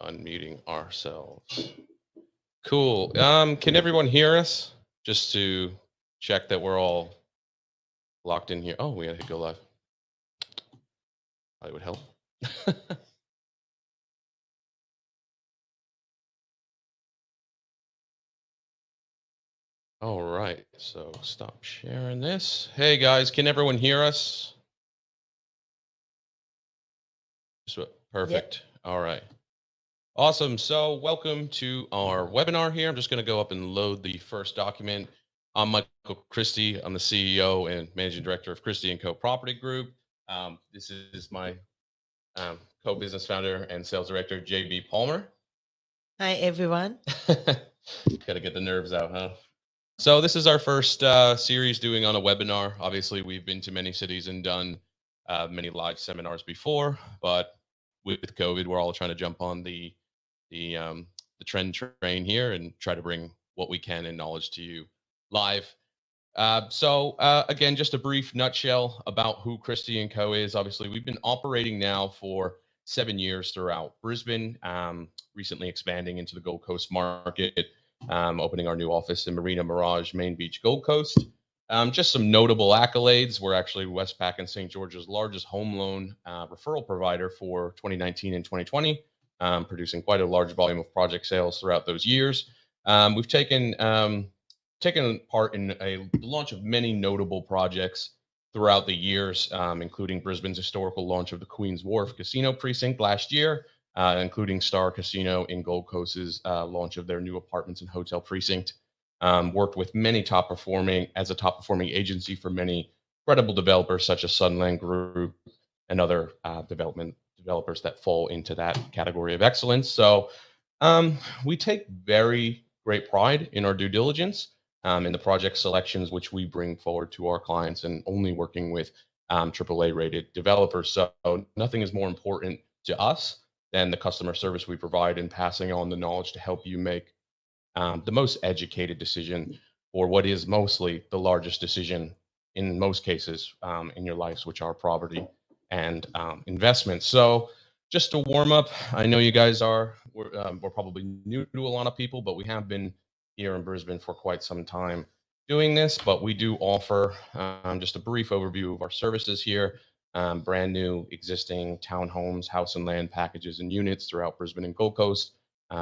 Unmuting ourselves. Cool. Can everyone hear us? Just to check that we're all locked in here. Oh, we gotta hit go live. That would help. All right, so stop sharing this. Hey guys, can everyone hear us? Perfect. All right. Awesome. So welcome to our webinar here. I'm just going to go up and load the first document. I'm Michael Christie. I'm the CEO and Managing Director of Christie & Co. Property Group. This is my co-business founder and sales director, JB Palmer. Hi, everyone. Got to get the nerves out, huh? So this is our first series doing on a webinar. Obviously, we've been to many cities and done many live seminars before, but with COVID, we're all trying to jump on the trend train here and try to bring what we can in knowledge to you live. So again, just a brief nutshell about who Christie & Co. is. Obviously, we've been operating now for 7 years throughout Brisbane, recently expanding into the Gold Coast market, opening our new office in Marina Mirage, Main Beach, Gold Coast. Just some notable accolades. We're actually Westpac and St. George's largest home loan referral provider for 2019 and 2020, producing quite a large volume of project sales throughout those years. We've taken part in a launch of many notable projects throughout the years, including Brisbane's historical launch of the Queen's Wharf Casino Precinct last year, including Star Casino in Gold Coast's launch of their new apartments and hotel precinct. Worked with many top performing agency for many credible developers such as Sunland Group and other developers that fall into that category of excellence. So we take very great pride in our due diligence, in the project selections which we bring forward to our clients, and only working with AAA rated developers. So nothing is more important to us than the customer service we provide and passing on the knowledge to help you make the most educated decision for what is mostly the largest decision in most cases in your lives, which are property and investments. So just to warm up, I know you guys we're probably new to a lot of people, but we have been here in Brisbane for quite some time doing this. But we do offer just a brief overview of our services here. Brand new, existing townhomes, house and land packages and units throughout Brisbane and Gold Coast.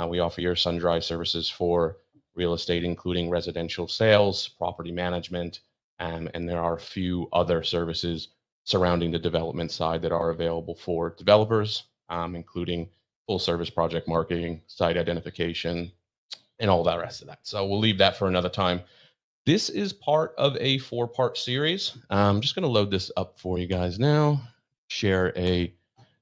We offer your sundry services for real estate, including residential sales, property management, and there are a few other services surrounding the development side that are available for developers, including full service project marketing, site identification, and all that rest of that. So we'll leave that for another time. This is part of a 4-part series. I'm just going to load this up for you guys now, share a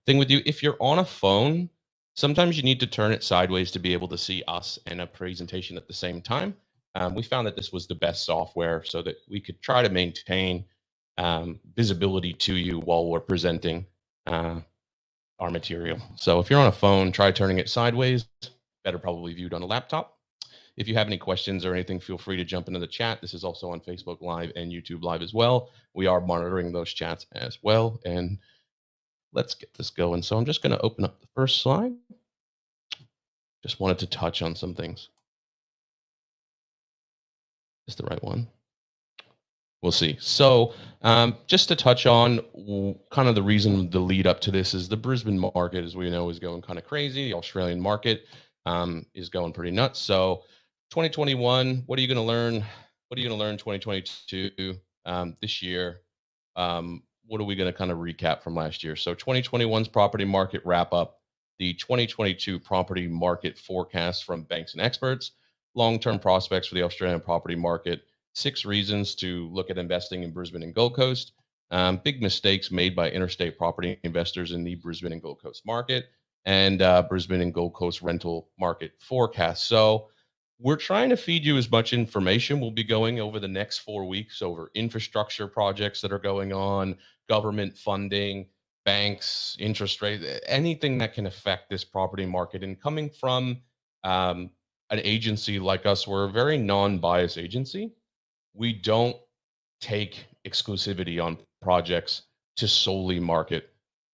thing with you. If you're on a phone, sometimes you need to turn it sideways to be able to see us and a presentation at the same time. We found that this was the best software so that we could try to maintain visibility to you while we're presenting our material. So if you're on a phone, try turning it sideways. Better probably viewed on a laptop. If you have any questions or anything, feel free to jump into the chat. This is also on Facebook Live and YouTube Live as well. We are monitoring those chats as well. And let's get this going. So I'm just going to open up the first slide. Just wanted to touch on some things. Is the right one? We'll see. So just to touch on kind of the reason, the lead up to this is the Brisbane market, as we know, is going kind of crazy. The Australian market is going pretty nuts. So 2021, what are you going to learn? What are you going to learn 2022 this year? What are we going to kind of recap from last year? So 2021's property market wrap up, the 2022 property market forecast from banks and experts, long-term prospects for the Australian property market, 6 reasons to look at investing in Brisbane and Gold Coast, big mistakes made by interstate property investors in the Brisbane and Gold Coast market, and Brisbane and Gold Coast rental market forecast. So we're trying to feed you as much information. We'll be going over the next 4 weeks over infrastructure projects that are going on, government funding, banks, interest rate, anything that can affect this property market. And coming from an agency like us, we're a very non-biased agency. We don't take exclusivity on projects to solely market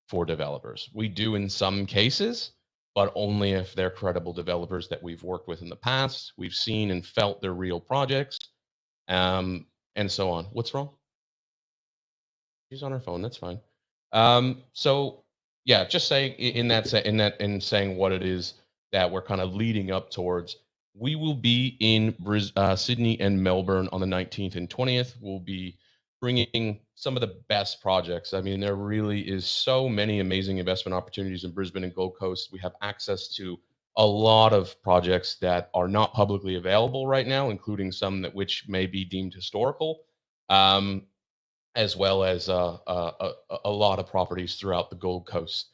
for developers. We do in some cases, but only if they're credible developers that we've worked with in the past, we've seen and felt their real projects, and so on. What's wrong? She's on her phone. That's fine. So yeah, just saying in saying what it is that we're kind of leading up towards. We will be in Sydney and Melbourne on the 19th and 20th. We'll be bringing some of the best projects. I mean, there really is so many amazing investment opportunities in Brisbane and Gold Coast. We have access to a lot of projects that are not publicly available right now, including some that which may be deemed historical. As well as a lot of properties throughout the Gold Coast,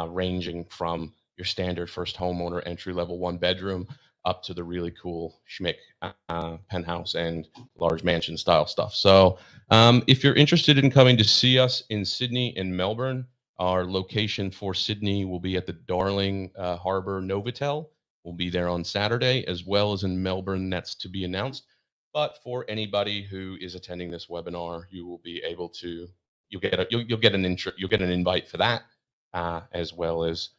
ranging from your standard first homeowner entry level 1 bedroom up to the really cool schmick penthouse and large mansion style stuff. So if you're interested in coming to see us in Sydney and Melbourne, our location for Sydney will be at the Darling Harbour Novotel. We'll be there on Saturday, as well as in Melbourne. That's to be announced. But for anybody who is attending this webinar, you will be able to you'll get an invite for that, as well as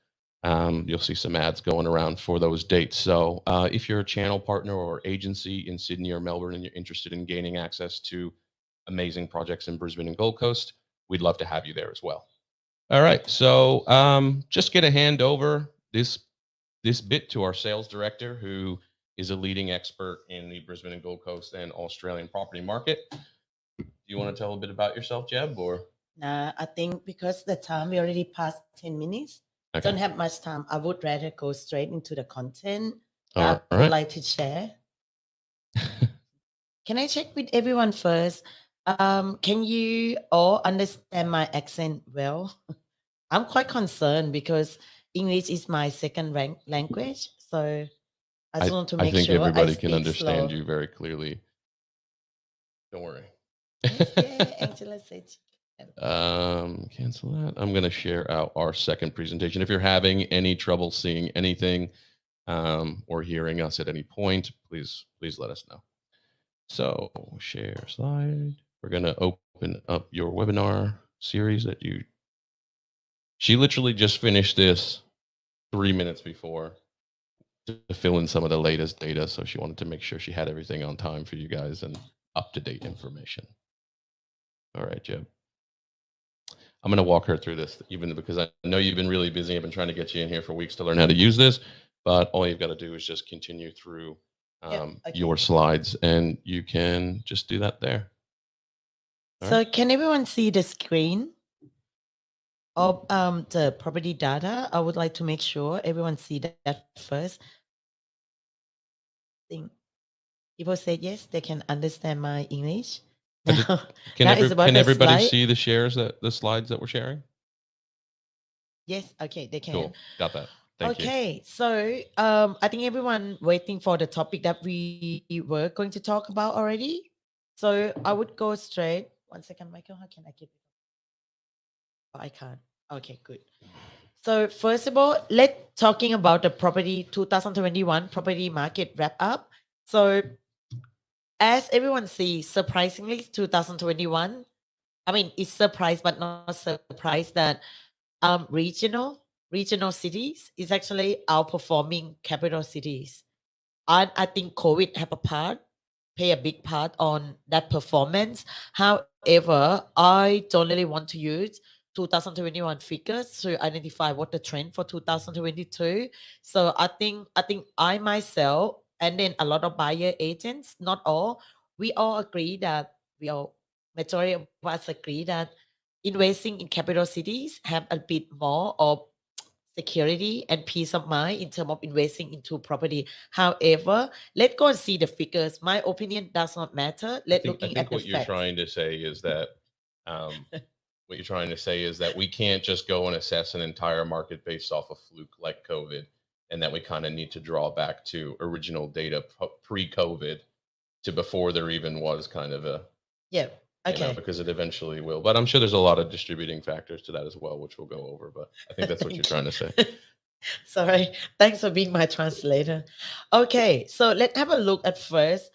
you'll see some ads going around for those dates. So if you're a channel partner or agency in Sydney or Melbourne and you're interested in gaining access to amazing projects in Brisbane and Gold Coast, we'd love to have you there as well. All right, so just get a hand over this bit to our sales director, who is a leading expert in the Brisbane and Gold Coast and Australian property market. Do you want to tell a bit about yourself, Jeb? Or Nah, I think because the time we already passed 10 minutes, okay. Don't have much time. I would rather go straight into the content I would like to share. Can I check with everyone first? Can you all understand my accent well? I'm quite concerned because English is my second language. So I just want to make think sure everybody can understand you very clearly. Don't worry. Yeah, Angela said. Cancel that. I'm going to share out our second presentation. If you're having any trouble seeing anything or hearing us at any point, please let us know. So share slide. We're going to open up your webinar series that she literally just finished this 3 minutes before to fill in some of the latest data. So she wanted to make sure she had everything on time for you guys and up-to-date information. All right, Jeb. I'm going to walk her through this, even because I know you've been really busy. I've been trying to get you in here for weeks to learn how to use this, but all you've got to do is just continue through your slides, and you can just do that there. So can everyone see the screen of the property data? I would like to make sure everyone see that first. People said yes, they can understand my English. Can everybody see the slides that we're sharing? Yes, okay, they can. Cool, got that. Thank you. Okay, so I think everyone waiting for the topic that we were going to talk about already. So I would go straight. 1 second, Michael, how can I get it? Oh, I can't. Okay, good. So first of all, let's talking about the property 2021 property market wrap up. So as everyone sees, surprisingly, 2021, I mean, it's surprised, but not surprised that regional cities is actually outperforming capital cities. And I think COVID play a big part on that performance. However, I don't really want to use 2021 figures to identify what the trend for 2022. So I think I myself and then a lot of buyer agents, not all, we all agree that majority of us agree that investing in capital cities have a bit more of security and peace of mind in terms of investing into property. However, let's go and see the figures. My opinion does not matter. I think what you're trying to say is that we can't just go and assess an entire market based off a fluke like COVID, and that we kind of need to draw back to original data pre-COVID to before there even was kind of a okay, because it eventually will. But I'm sure there's a lot of distributing factors to that as well, which we'll go over. But I think that's what you're trying to say. Sorry. Thanks for being my translator. Okay, so let's have a look at first.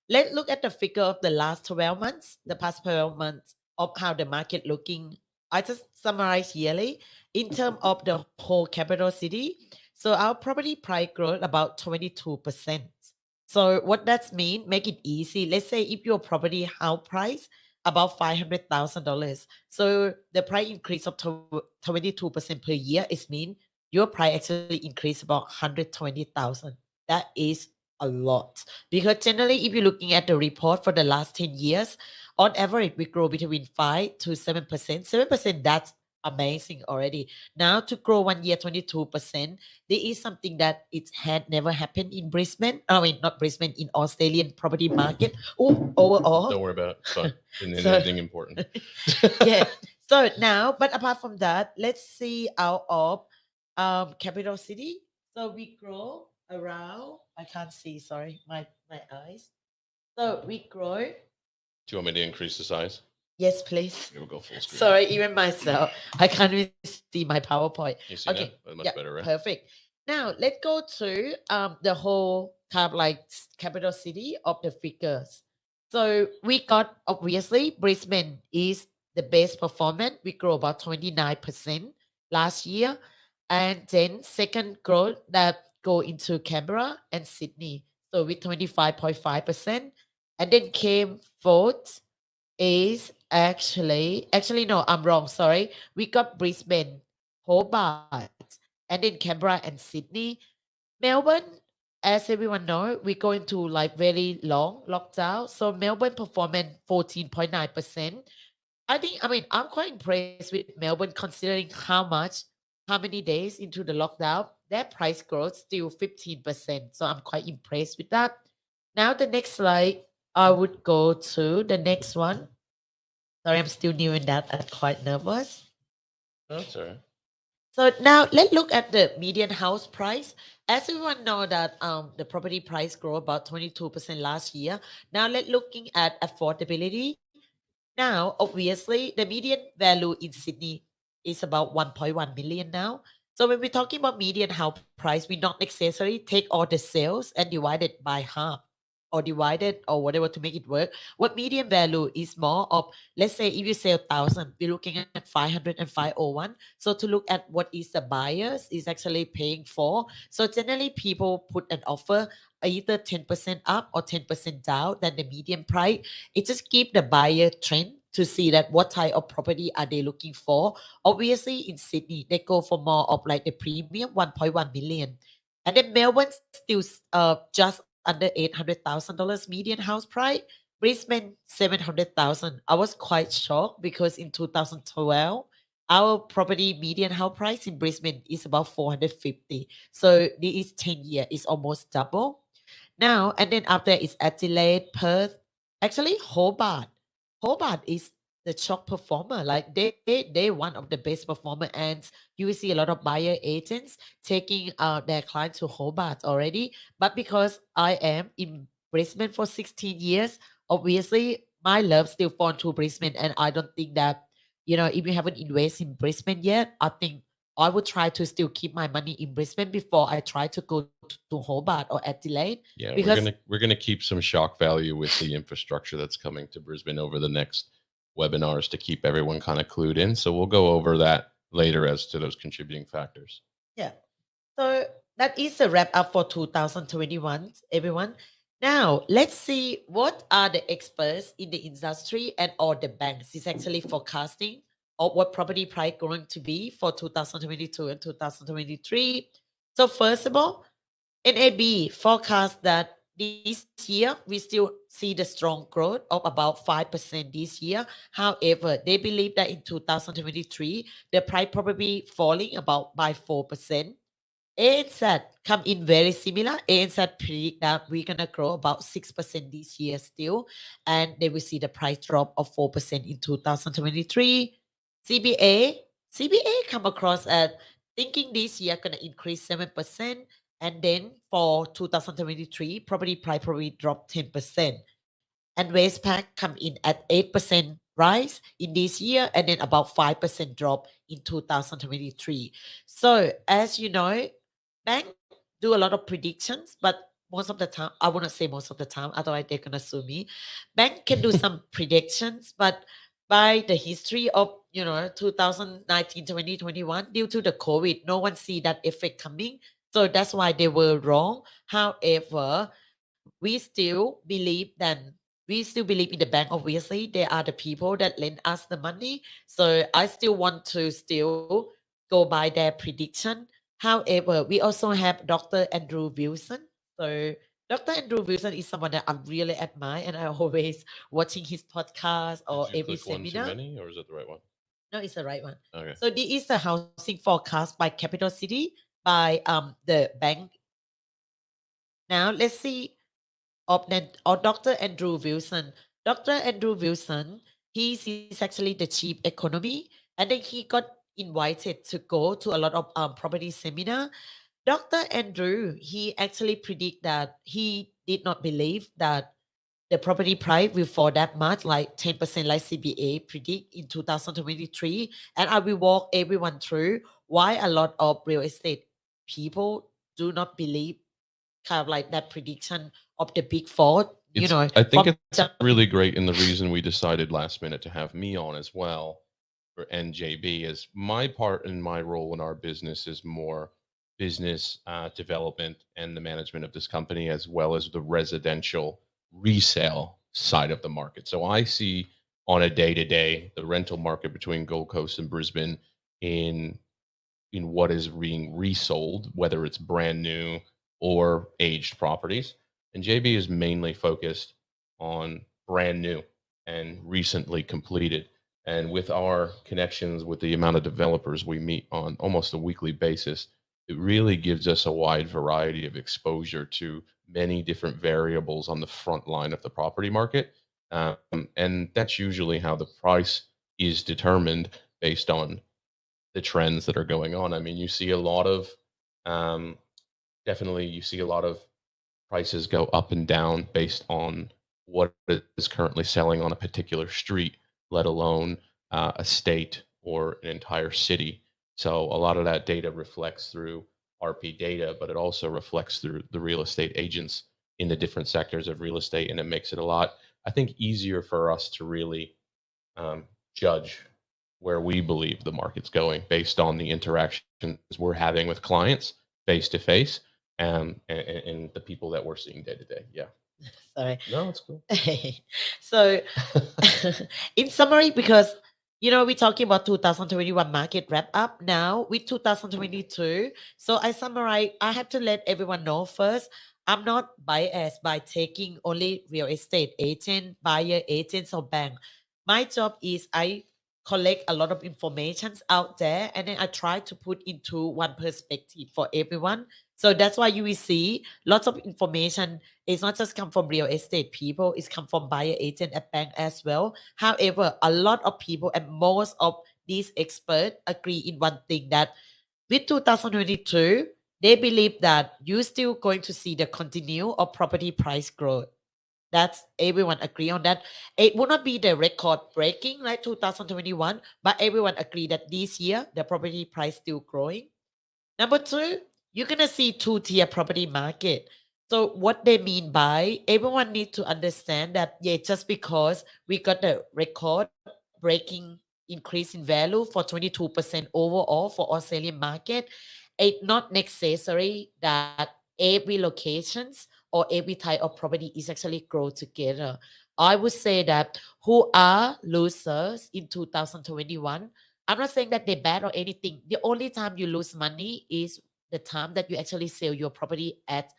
Let's look at the figure of the last 12 months, the past 12 months of how the market looking. I just summarize yearly in terms of the whole capital city. So our property price growth about 22%. So what that's mean? Make it easy. Let's say if your property house price about $500,000, so the price increase of 22% per year is mean your price actually increase about 120,000. That is a lot, because generally if you're looking at the report for the last 10 years, on average we grow between 5 to 7%. 7%, that's amazing already. Now to grow 1 year 22%, there is something that it had never happened in Brisbane. I mean, not Brisbane, in Australian property market. Oh, overall. Don't worry about it. It's fine. Isn't So- anything important. Yeah. So now, but apart from that, let's see out of capital city. So we grow around. I can't see. Sorry, my eyes. So we grow. Do you want me to increase the size? Yes, please. Here we'll go full screen. Sorry, even myself, I can't even see my PowerPoint. You see Okay, that? Much yeah, better, right? perfect. Now let's go to the whole kind of like capital city of the figures. So we got, obviously Brisbane is the best performance. We grow about 29% last year, and then second growth that go into Canberra and Sydney. So with 25.5%, and then came fourth is actually no, I'm wrong. Sorry, we got Brisbane, Hobart, and then Canberra and Sydney. Melbourne, as everyone know, we go into like very long lockdown. So Melbourne performance 14.9%. I mean, I'm quite impressed with Melbourne considering how many days into the lockdown, their price growth still 15%. So I'm quite impressed with that. Now the next slide, I would go to the next one. Sorry, I'm still new in that. I'm quite nervous. Oh, that's all right. So now let's look at the median house price. As everyone know that the property price grew about 22% last year. Now let's looking at affordability. Now, obviously, the median value in Sydney is about 1.1 million now. So when we're talking about median house price, we not necessarily take all the sales and divide it by half or divide it or whatever to make it work. What median value is more of, let's say if you sell 1,000, we're looking at 500 and 501. So to look at what is the buyers is actually paying for. So generally people put an offer either 10% up or 10% down than the median price. It just keep the buyer trend to see that what type of property are they looking for. Obviously in Sydney they go for more of like the premium 1.1 million, and then Melbourne still just under $800,000 median house price. Brisbane 700,000. I was quite shocked because in 2012 our property median house price in Brisbane is about 450. So this is 10 year is almost double. Now, and then after is Adelaide, Perth, actually Hobart. Hobart is the top performer. Like they one of the best performer, and you will see a lot of buyer agents taking their clients to Hobart already. But because I am in Brisbane for 16 years, obviously my love still fall to Brisbane, and I don't think that if you haven't invested in Brisbane yet, I think I would try to still keep my money in Brisbane before I try to go to Hobart or Adelaide. Yeah, Because we're gonna keep some shock value with the infrastructure that's coming to Brisbane over the next webinars to keep everyone kind of clued in. So we'll go over that later as to those contributing factors. yeah. So that is a wrap up for 2021, everyone. Now let's see what are the experts in the industry and all the banks is actually forecasting of what property price going to be for 2022 and 2023. So first of all, NAB forecast that this year we still see the strong growth of about 5% this year. However, they believe that in 2023, the price probably falling about by 4%. ANZ come in very similar. ANZ predict that we're gonna grow about 6% this year still, and they will see the price drop of 4% in 2023. CBA come across at thinking this year gonna increase 7%, and then for 2023, property price probably drop 10%. And Westpac come in at 8% rise in this year, and then about 5% drop in 2023. So as you know, bank do a lot of predictions, but most of the time, I wouldn't say most of the time, otherwise they're gonna sue me. Bank can do some predictions, but by the history of 2019, 2021, due to the COVID, no one see that effect coming. So that's why they were wrong. However, we still believe then we still believe in the bank. Obviously, they are the people that lend us the money. So I still want to still go by their prediction. However, we also have Dr. Andrew Wilson. So Dr. Andrew Wilson is someone that I really admire, and I always watching his podcast or Did you every click one too seminar. many, or is it the right one? No, it's the right one. Okay. So this is the housing forecast by Capital City by the bank. Now let's see or Dr. Andrew Wilson. Dr. Andrew Wilson, he's actually the chief economy, and then he got invited to go to a lot of property seminar. Dr. Andrew, he actually predict that he did not believe that the property price will fall that much, like 10%, like CBA predict in 2023. And I will walk everyone through why a lot of real estate people do not believe kind of like that prediction of the big four, I think from it's really great, and the reason we decided last minute to have me on as well for NJB is my part and my role in our business is more business development and the management of this company, as well as the residential resale side of the market. So I see on a day to day the rental market between Gold Coast and Brisbane in what is being resold, whether it's brand new or aged properties. And JB is mainly focused on brand new and recently completed. And with our connections with the amount of developers we meet on almost a weekly basis, it really gives us a wide variety of exposure to many different variables on the front line of the property market. And that's usually how the price is determined based on the trends that are going on. I mean, you see a lot of um, definitely you see a lot of prices go up and down based on what is currently selling on a particular street, let alone a state or an entire city. So a lot of that data reflects through RP data, but it also reflects through the real estate agents in the different sectors of real estate, and it makes it a lot, I think, easier for us to really judge where we believe the market's going based on the interactions we're having with clients face to face and the people that we're seeing day to day. Yeah. Sorry. No, it's cool. So, in summary, because we're talking about 2021 market wrap up now with 2022. So I summarize. I have to let everyone know first. I'm not biased by taking only real estate agent, buyer agents, or bank. My job is I collect a lot of informations out there, and then I try to put into one perspective for everyone. So that's why you will see lots of information. It's not just come from real estate people, it's come from buyer agent at bank as well. However, a lot of people and most of these experts agree in one thing, that with 2022, they believe that you're still going to see the continue of property price growth. That's everyone agree on that. It will not be the record breaking like 2021, but everyone agree that this year the property price still growing. Number two, you're gonna see two-tier property market. So what they mean by, everyone need to understand that, yeah, just because we got the record breaking increase in value for 22% overall for Australian market, it not necessary that every locations or every type of property is actually grow together. I would say that who are losers in 2021, I'm not saying that they're bad or anything. The only time you lose money is the time that you actually sell your property at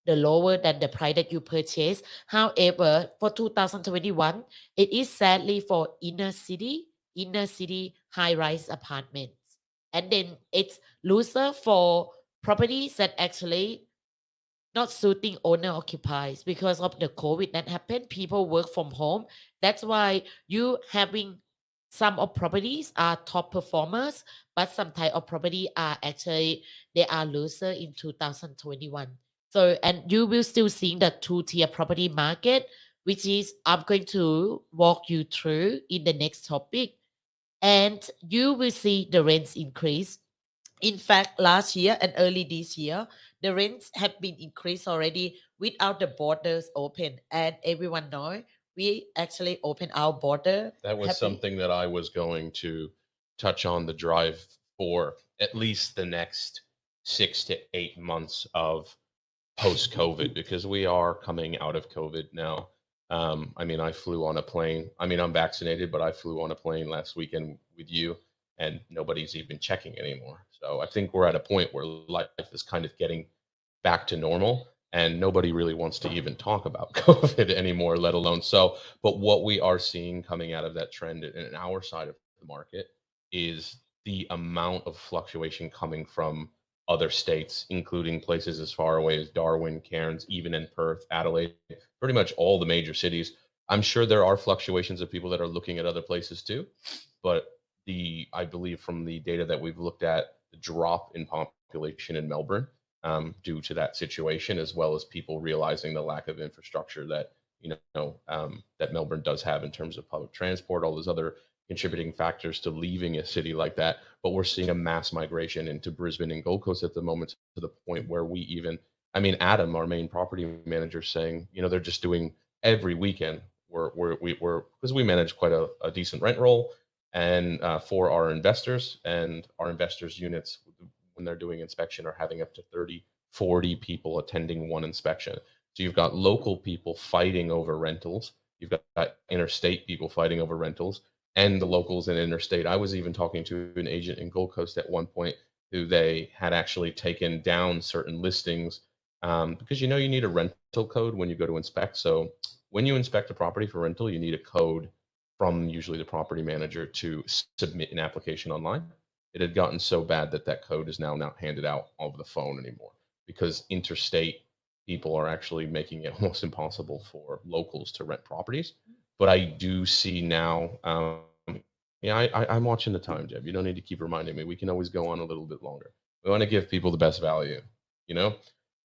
the lower than the price that you purchase. However, for 2021, it is sadly for inner city high-rise apartments. And then it's loser for properties that actually not suiting owner occupies because of the COVID that happened. People work from home. That's why you having some of properties are top performers, but some type of property are actually they are loser in 2021. So and you will still seeing the two-tier property market, which is I'm going to walk you through in the next topic. And you will see the rents increase. In fact, last year and early this year, the rents have been increased already without the borders open. And everyone know we actually open our border. That was Happy. something that I was going to touch on the drive for at least the next 6 to 8 months of post COVID, because we are coming out of COVID now. I mean, I flew on a plane. I mean, I'm vaccinated, but I flew on a plane last weekend with you, and nobody's even checking anymore. So I think we're at a point where life is kind of getting back to normal, and nobody really wants to even talk about COVID anymore, let alone so. But what we are seeing coming out of that trend in our side of the market is the amount of fluctuation coming from other states, including places as far away as Darwin, Cairns, even in Perth, Adelaide, pretty much all the major cities. I'm sure there are fluctuations of people that are looking at other places too, but I believe from the data that we've looked at, the drop in population in Melbourne due to that situation, as well as people realizing the lack of infrastructure that that Melbourne does have in terms of public transport, all those other contributing factors to leaving a city like that. But we're seeing a mass migration into Brisbane and Gold Coast at the moment, to the point where I mean, Adam, our main property manager, saying, they're just doing every weekend. We're because we manage quite a decent rent roll, and for our investors, and our investors units, when they're doing inspection, are having up to 30, 40 people attending one inspection. So you've got local people fighting over rentals. You've got interstate people fighting over rentals, and the locals in interstate. I was even talking to an agent in Gold Coast at one point who they had actually taken down certain listings because you need a rental code when you go to inspect. So when you inspect a property for rental, you need a code from usually the property manager to submit an application online. It had gotten so bad that that code is now not handed out over the phone anymore, because interstate people are actually making it almost impossible for locals to rent properties. But I do see now, I'm watching the time, Jeb. You don't need to keep reminding me. We can always go on a little bit longer. We want to give people the best value, you know?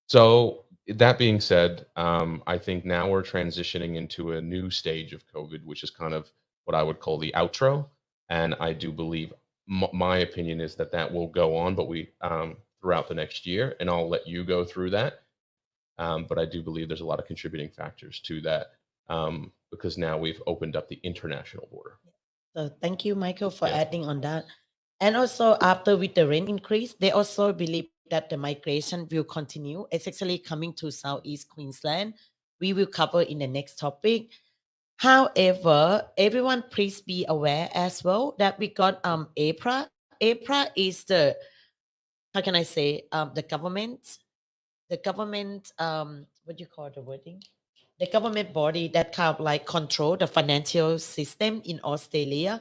So that being said, I think now we're transitioning into a new stage of COVID, which is kind of what I would call the outro. And I do believe, my opinion is that will go on, but throughout the next year, and I'll let you go through that. But I do believe there's a lot of contributing factors to that, because now we've opened up the international border. So thank you, Michael, for adding on that. And also, after with the rent increase, they also believe that the migration will continue, especially coming to Southeast Queensland. We will cover in the next topic. However, everyone please be aware as well that we got APRA. APRA is the, how can I say, the government what do you call the wording, the government body that kind of like control the financial system in Australia.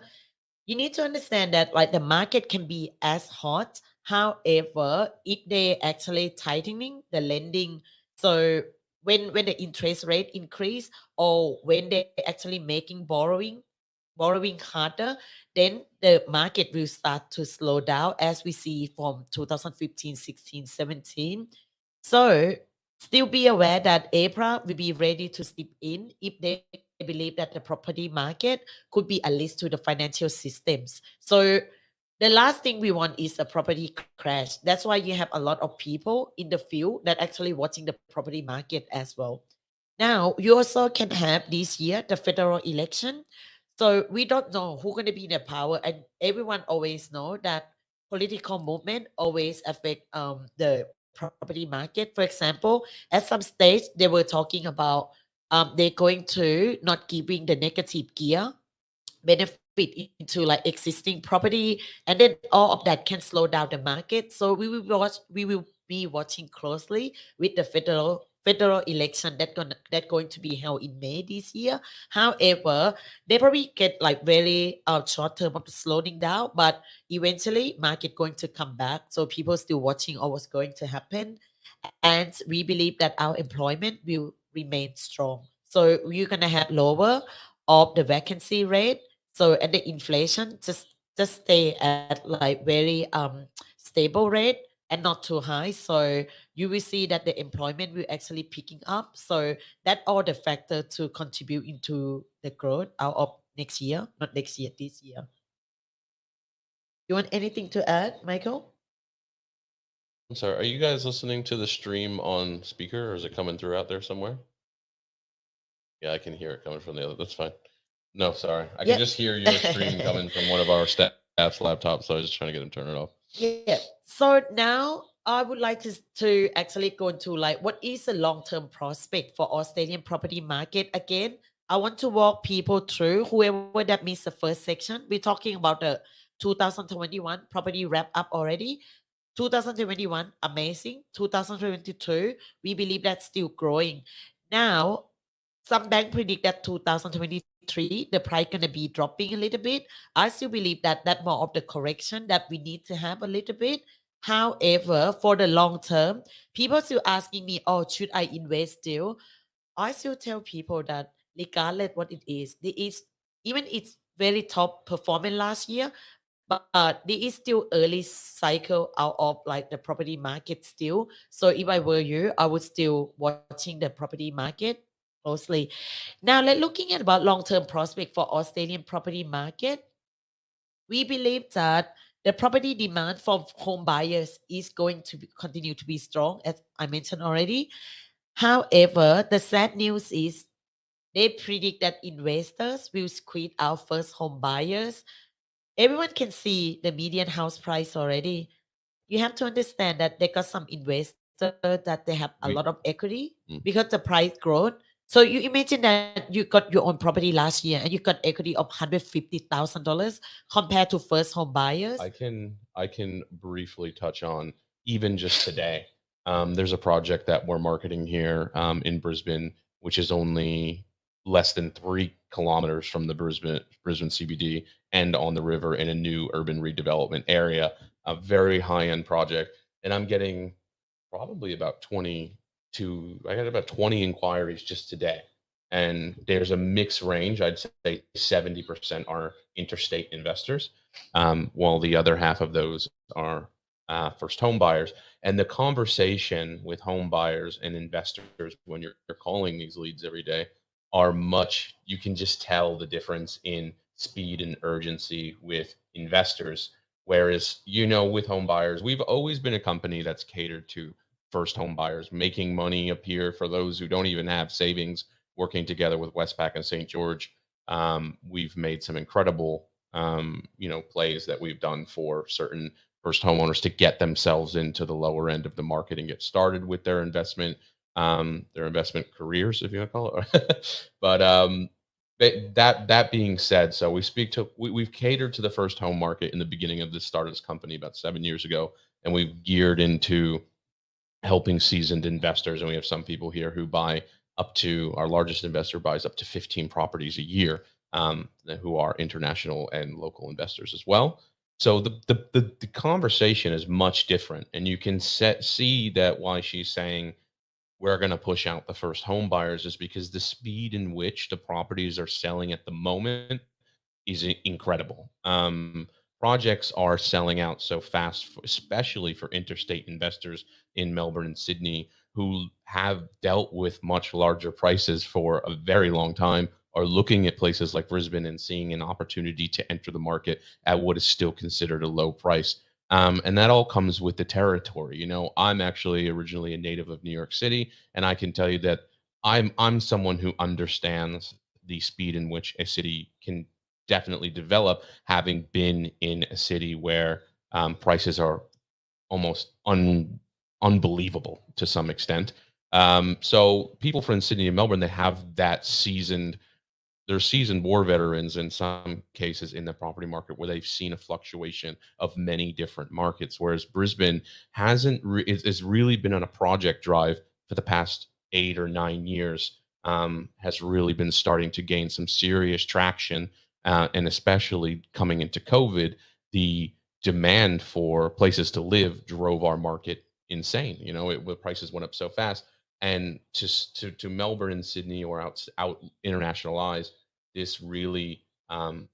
You need to understand that like the market can be as hot. However, if they actually tightening the lending, so when the interest rate increase, or when they actually making borrowing harder, then the market will start to slow down, as we see from 2015, 16, 17. So still be aware that April will be ready to step in if they believe that the property market could be a risk to the financial systems. So the last thing we want is a property crash. That's why you have a lot of people in the field that actually watching the property market as well. Now, you also can have this year the federal election. So we don't know who's going to be in the power, and everyone always know that political movement always affect the property market. For example, at some stage they were talking about they're going to not giving the negative gear benefit into like existing property, and then all of that can slow down the market. So we will be watching closely with the federal election that going to be held in May this year. However, they probably get like very short term of slowing down, but eventually market going to come back. So people still watching all what's going to happen, and we believe that our employment will remain strong. So you're gonna have lower of the vacancy rate. So and the inflation just stay at like very stable rate and not too high. So you will see that the employment will actually picking up. So that all the factor to contribute into the growth out of next year, not next year, this year. You want anything to add, Michael? I'm sorry, are you guys listening to the stream on speaker, or is it coming through out there somewhere? Yeah, I can hear it coming from the other. That's fine. No, sorry. I can just hear your stream coming from one of our staff's laptops, so I was just trying to get him to turn it off. Yeah. So now I would like to actually go into like what is the long-term prospect for Australian property market. Again, I want to walk people through whoever that missed the first section. We're talking about the 2021 property wrap up already. 2021 amazing. 2022 we believe that's still growing. Now some bank predict that 2023 the price gonna be dropping a little bit. I still believe that that more of the correction that we need to have a little bit. However, for the long term, people still asking me, oh, should I invest still? I still tell people that regardless what it is, there is even it's very top performing last year, but there is still early cycle out of like the property market still. So if I were you, I would still watching the property market closely. Now let's looking at about long-term prospect for Australian property market. We believe that the property demand from home buyers is going to continue to be strong, as I mentioned already. However, the sad news is they predict that investors will squeeze out first home buyers. Everyone can see the median house price already. You have to understand that they got some investor that they have a lot of equity because the price growth. So you imagine that you got your own property last year and you got equity of $150,000 compared to first home buyers. I can briefly touch on even just today. There's a project that we're marketing here in Brisbane, which is only less than 3 kilometers from the Brisbane CBD and on the river in a new urban redevelopment area. A very high end project, and I'm getting probably about 20 I got about 20 inquiries just today. And there's a mixed range. I'd say 70% are interstate investors, while the other half of those are first home buyers. And the conversation with home buyers and investors when you're calling these leads every day are much, you can just tell the difference in speed and urgency with investors. Whereas, with home buyers, we've always been a company that's catered to first home buyers, making money appear for those who don't even have savings, working together with Westpac and St. George. We've made some incredible, plays that we've done for certain first homeowners to get themselves into the lower end of the market and get started with their investment careers, if you want to call it. But that being said, so we've catered to the first home market in the beginning of this start of this company about 7 years ago, and we've geared into helping seasoned investors. And we have some people here who buy our largest investor buys up to 15 properties a year, who are international and local investors as well. So the conversation is much different, and you can see that why she's saying we're going to push out the first home buyers is because the speed in which the properties are selling at the moment is incredible. Projects are selling out so fast, especially for interstate investors in Melbourne and Sydney who have dealt with much larger prices for a very long time, are looking at places like Brisbane and seeing an opportunity to enter the market at what is still considered a low price. And that all comes with the territory. I'm actually originally a native of New York City, and I can tell you that I'm someone who understands the speed in which a city can definitely develop, having been in a city where prices are almost unbelievable to some extent. So people from Sydney and Melbourne, they have they're seasoned war veterans in some cases in the property market where they've seen a fluctuation of many different markets, whereas Brisbane has really been on a project drive for the past 8 or 9 years. Has really been starting to gain some serious traction, and especially coming into COVID, the demand for places to live drove our market insane. The prices went up so fast, and just to Melbourne and Sydney or out international eyes, this really um,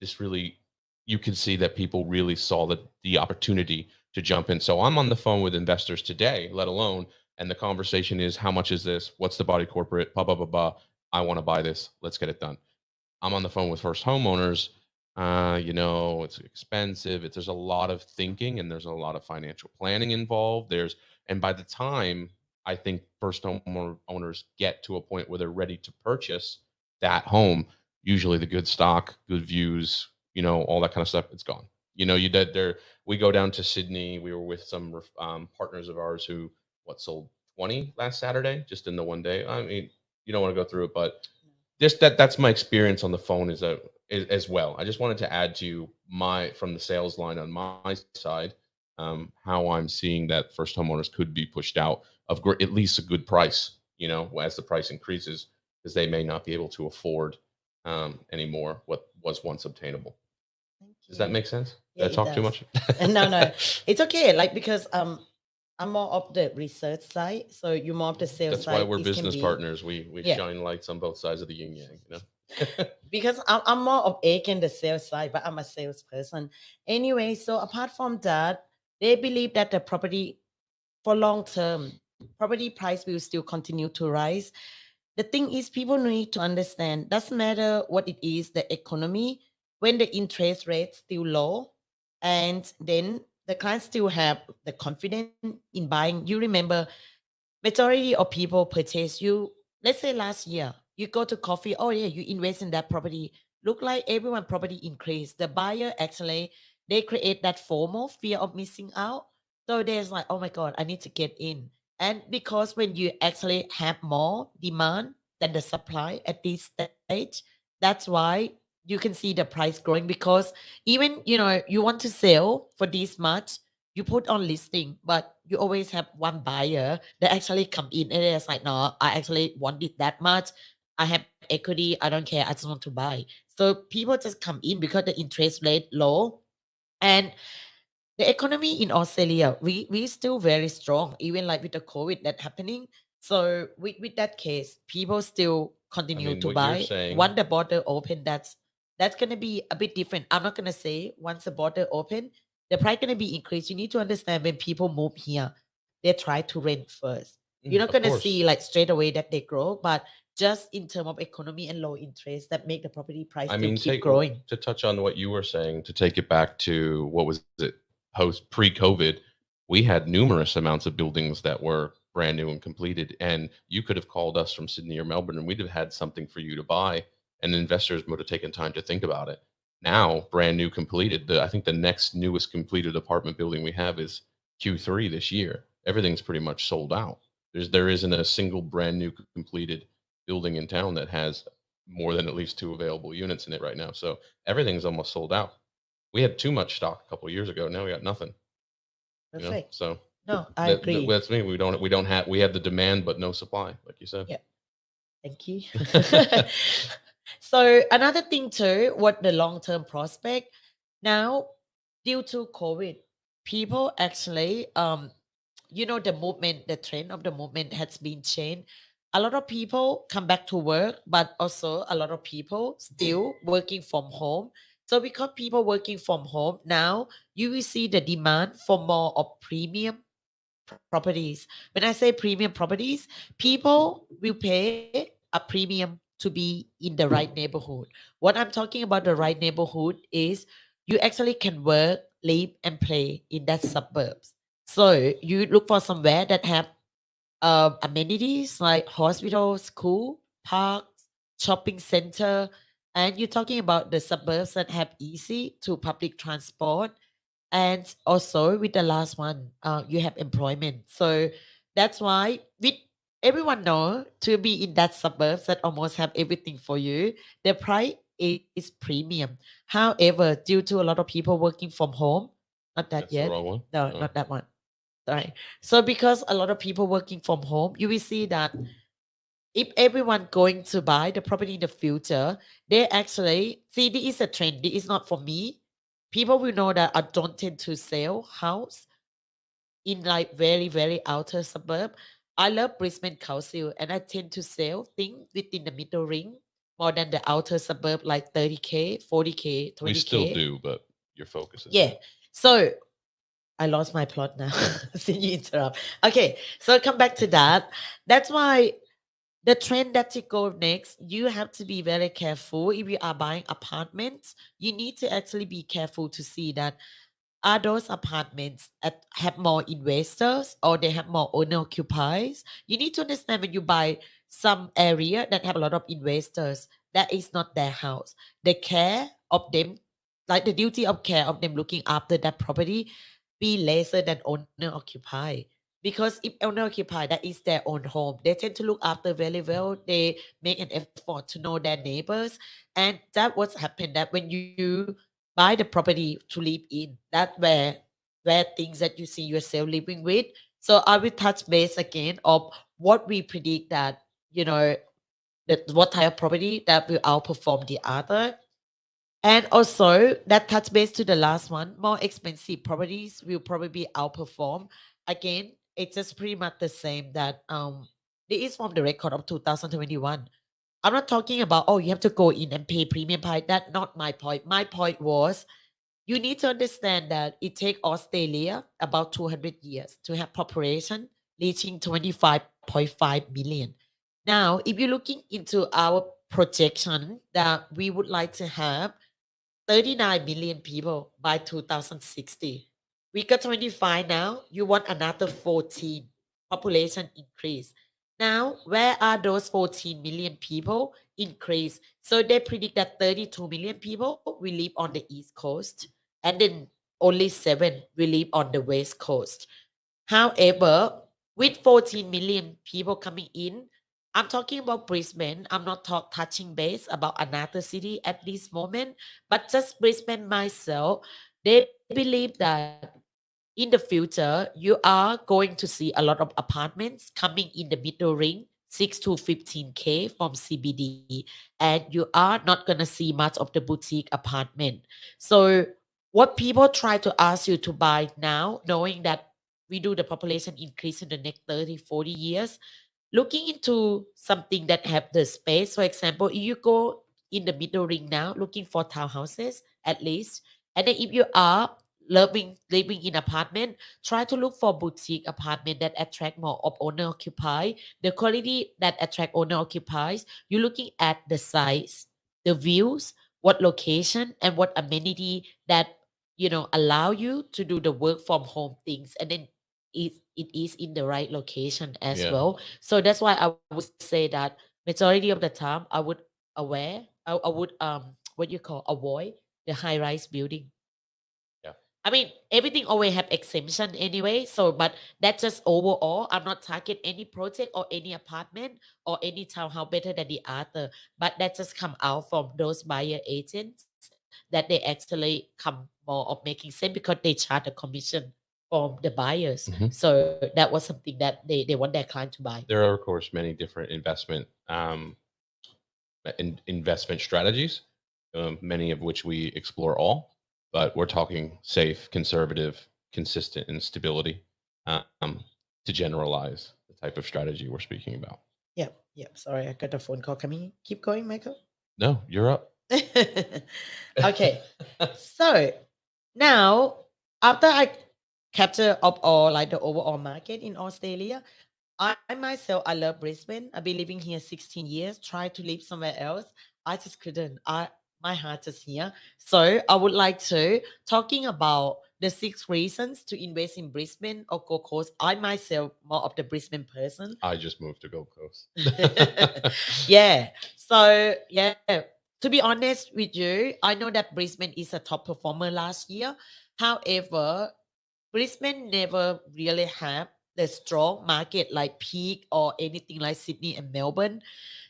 this really you can see that people really saw the opportunity to jump in. So I'm on the phone with investors today, let alone, and the conversation is, how much is this? What's the body corporate? Blah blah blah blah. I want to buy this. Let's get it done. I'm on the phone with first homeowners. It's expensive. There's a lot of thinking and there's a lot of financial planning involved. And by the time I think first owners get to a point where they're ready to purchase that home, usually the good stock, good views, all that kind of stuff, it's gone. You know, you did there. We go down to Sydney. We were with some partners of ours who sold 20 last Saturday just in the one day. I mean, you don't want to go through it, but just that's my experience on the phone as well. I just wanted to add to my from the sales line on my side, how I'm seeing that first homeowners could be pushed out of at least a good price, you know, as the price increases, because they may not be able to afford anymore what was once obtainable. Thank Does that you. make sense? Yeah, Did I it talk too does. much? No, it's okay. Like because I'm more of the research side, so you're more of the sales That's why side. we're This can business be partners. We yeah. shine lights on both sides of the yin yang, you know. Because I'm more of Aiken, the sales side, but I'm a salesperson. Anyway, so apart from that, they believe that the property for long term, property price will still continue to rise. The thing is, people need to understand, doesn't matter what it is, the economy, when the interest rate's still low, and then the clients still have the confidence in buying. You remember majority of people purchase you, let's say last year you go to coffee, oh yeah, you invest in that property, look like everyone property increase, the buyer actually they create that FOMO, fear of missing out. So there's like, oh my god, I need to get in. And because when you actually have more demand than the supply at this stage, that's why you can see the price growing. Because even you want to sell for this much, you put on listing, but you always have one buyer that actually come in and it's like, no, I actually want it that much. I have equity. I don't care. I just want to buy. So people just come in because the interest rate low. And the economy in Australia, we still very strong, even like with the COVID that happening. So with that case, people still I continue mean, to what you're buy. saying, Once the border open, that's gonna be a bit different. I'm not gonna say once the border open, the price gonna be increased. You need to understand when people move here, they try to rent first. You're not of gonna see course. like straight away that they grow, but just in terms of economy and low interest that make the property price I still mean, keep take growing. to touch on what you were saying, to take it back to what was it post pre-COVID, we had numerous amounts of buildings that were brand new and completed, and you could have called us from Sydney or Melbourne, and we'd have had something for you to buy, and investors would have taken time to think about it. Now, brand new completed, I think the next newest completed apartment building we have is Q3 this year. Everything's pretty much sold out. There isn't a single brand new completed building in town that has more than at least two available units in it right now. So everything's almost sold out. We had too much stock a couple of years ago. Now we got nothing. You know, Perfect. so No, I agree. that's me. We have the demand but no supply, like you said. Yeah. Thank you. So another thing too, what the long-term prospect now, due to COVID, people actually the movement, the trend of the movement has been changed. A lot of people come back to work, but also a lot of people still working from home. So because people working from home now, you will see the demand for more of premium properties. When I say premium properties, people will pay a premium to be in the right neighborhood. What I'm talking about the right neighborhood is you actually can work, live, and play in that suburbs. So you look for somewhere that have amenities like hospitals, school, parks, shopping center, and you're talking about the suburbs that have easy to public transport. And also with the last one, you have employment. So that's why with everyone know to be in that suburbs that almost have everything for you, the price is premium. However, due to a lot of people working from home, not that That's the yet. wrong one. No, Oh. not that one. Sorry. So because a lot of people working from home, you will see that if everyone going to buy the property in the future, they actually see this is a trend. This is not for me. People will know that I don't tend to sell house in like very, very outer suburb. I love Brisbane Council and I tend to sell things within the middle ring more than the outer suburb like 30K, 40K, We still 20K. do, but your focus is Yeah. there. So I lost my plot now. Since you interrupt. Okay, so come back to that. That's why the trend that you go next, you have to be very careful. If you are buying apartments, you need to actually be careful to see that are those apartments that have more investors or they have more owner occupiers. You need to understand when you buy some area that have a lot of investors, that is not their house. The care of them like the duty of care of them looking after that property be lesser than owner occupy. Because if owner occupy, that is their own home, they tend to look after very well. They make an effort to know their neighbors, and that what's happened that when you buy the property to live in, that where things that you see yourself living with. So I will touch base again of what we predict that, you know, that what type of property that will outperform the other. And also that touch base to the last one, more expensive properties will probably outperform. Again, it's just pretty much the same that this is from the record of 2021. I'm not talking about, oh, you have to go in and pay premium price. That's not my point. My point was you need to understand that it takes Australia about 200 years to have population reaching 25.5 million. Now, if you're looking into our projection that we would like to have 39 million people by 2060. We got 25 now. You want another 14 population increase. Now, where are those 14 million people increase? So they predict that 32 million people will live on the East Coast, and then only 7 will live on the West Coast. However, with 14 million people coming in, I'm talking about Brisbane. I'm not touching base about another city at this moment, but just Brisbane myself. They believe that in the future, you are going to see a lot of apartments coming in the middle ring, 6 to 15K from CBD, and you are not going to see much of the boutique apartment. So, what people try to ask you to buy now, knowing that we do the population increase in the next 30, 40 years, looking into something that have the space. For example, if you go in the middle ring now, looking for townhouses at least, and then if you are loving living in apartment, try to look for boutique apartment that attract more of owner occupy. The quality that attract owner occupies, you're looking at the size, the views, what location, and what amenity that allow you to do the work from home things, and then it is in the right location as Yeah. well. So that's why I would say that majority of the time I would I would what you call avoid the high rise building. Yeah. I mean, everything always have exemption anyway. So, but that's just overall. I'm not target any project or any apartment or any townhouse better than the other. But that just come out from those buyer agents that they actually come more of making sense because they charge a commission from the buyers. Mhm. So that was something that they want their client to buy. There are, of course, many different investment strategies, many of which we explore all, but we're talking safe, conservative, consistent, and stability to generalize the type of strategy we're speaking about. Yep, yep. Sorry, I got a phone call coming. Keep going, Michael. No, you're up. Okay. So now, after I capture up all like the overall market in Australia, I myself I love Brisbane. I've been living here 16 years. Try to live somewhere else. I just couldn't. My heart is here. So I would like to talking about the 6 reasons to invest in Brisbane or Gold Coast. I myself more of the Brisbane person. I just moved to Gold Coast. Yeah. So yeah, to be honest with you, I know that Brisbane is a top performer last year. However, Brisbane never really have the strong market like Peak or anything like Sydney and Melbourne.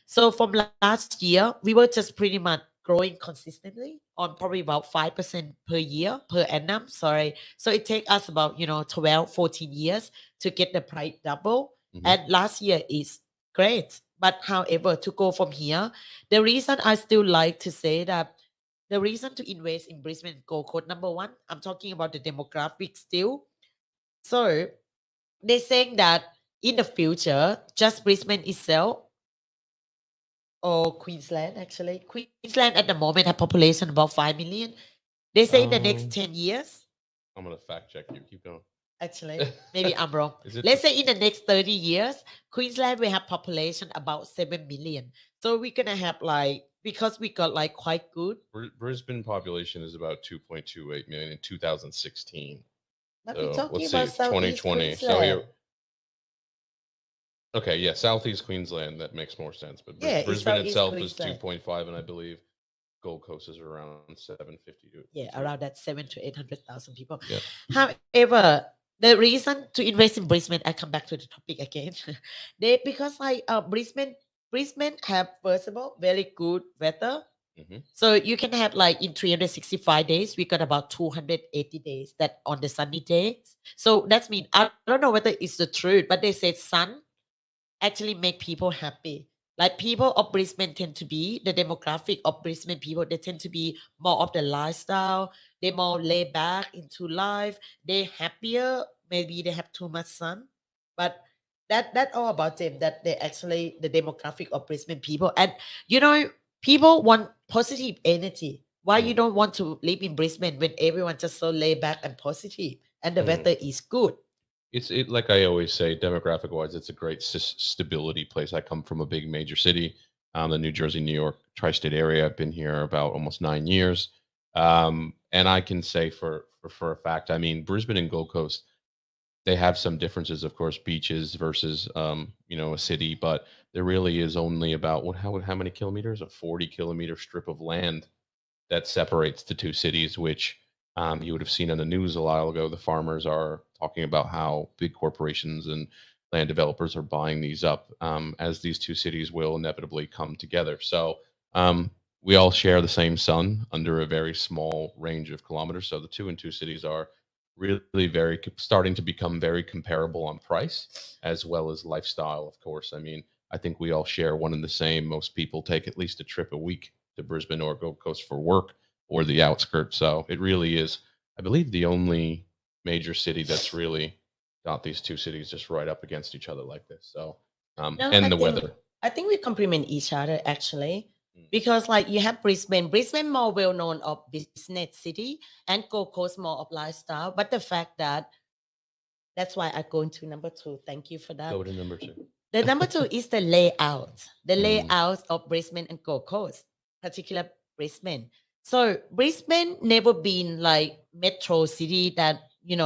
So from last year, we were just pretty much growing consistently on probably about 5% per year per annum. Sorry. So it take us about, 12, 14 years to get the price double. Mhm. And last year is great. But however, to go from here, the reason I still like to say that the reason to invest in Brisbane Gold Coast, number one, I'm talking about the demographics still. So they're saying that in the future, just Brisbane itself or Queensland actually, Queensland at the moment have population about 5 million. They say in the next 10 years, I'm gonna fact check you. Keep going. actually, maybe I'm wrong. Is it Let's say in the next 30 years, Queensland will have population about 7 million. So we're gonna have like, because we got like quite good. Brisbane population is about 2.28 million in 2016. But we're So talking let's see, about Southeast 2020. So Queensland. here, okay, yeah, Southeast Queensland, that makes more sense. But Yeah, it's Brisbane Southeast itself is Queensland. 2.5, and I believe Gold Coast is around 750 Yeah, around that 700,000 to 800,000 people. Yeah. However, the reason to invest in Brisbane, I come back to the topic again. Because like Brisbane have first of all very good weather. Mm-hmm. So you can have like in 365 days, we got about 280 days that on the sunny days. So that's mean I don't know whether it's the truth, but they say sun actually make people happy. Like people of Brisbane tend to be the demographic of Brisbane people. They tend to be more of the lifestyle. They more laid back into life. They happier. Maybe they have too much sun, but that all about them. That they actually the demographic of Brisbane people. And you know, people want positive energy. Why you don't want to live in Brisbane when everyone just so laid back and positive and the weather is good? It's like I always say, demographic wise, it's a great stability place. I come from a big major city, the New Jersey, New York tri-state area. I've been here about almost 9 years, and I can say for a fact, I mean, Brisbane and Gold Coast, they have some differences, of course, beaches versus a city, but there really is only about how many kilometers? A 40-kilometer strip of land that separates the two cities, which you would have seen on the news a while ago. The farmers are talking about how big corporations and land developers are buying these up, as these two cities will inevitably come together. So we all share the same sun under a very small range of kilometers. So the two cities are really very starting to become very comparable on price as well as lifestyle. Of course, I mean, I think we all share one and the same. Most people take at least a trip a week to Brisbane or Gold Coast for work or the outskirts. So it really is, I believe, the only major city that's really got these two cities just right up against each other like this. So, No, and the weather. I think we complement each other actually, Mm. because like you have Brisbane more well known of business city, and Gold Coast more of lifestyle. But the fact that that's why I go into number two. Thank you for that. Go to number two. The number two is the layout. The Mm. layout of Brisbane and Gold Coast, particular Brisbane. So Brisbane never been like metro city that you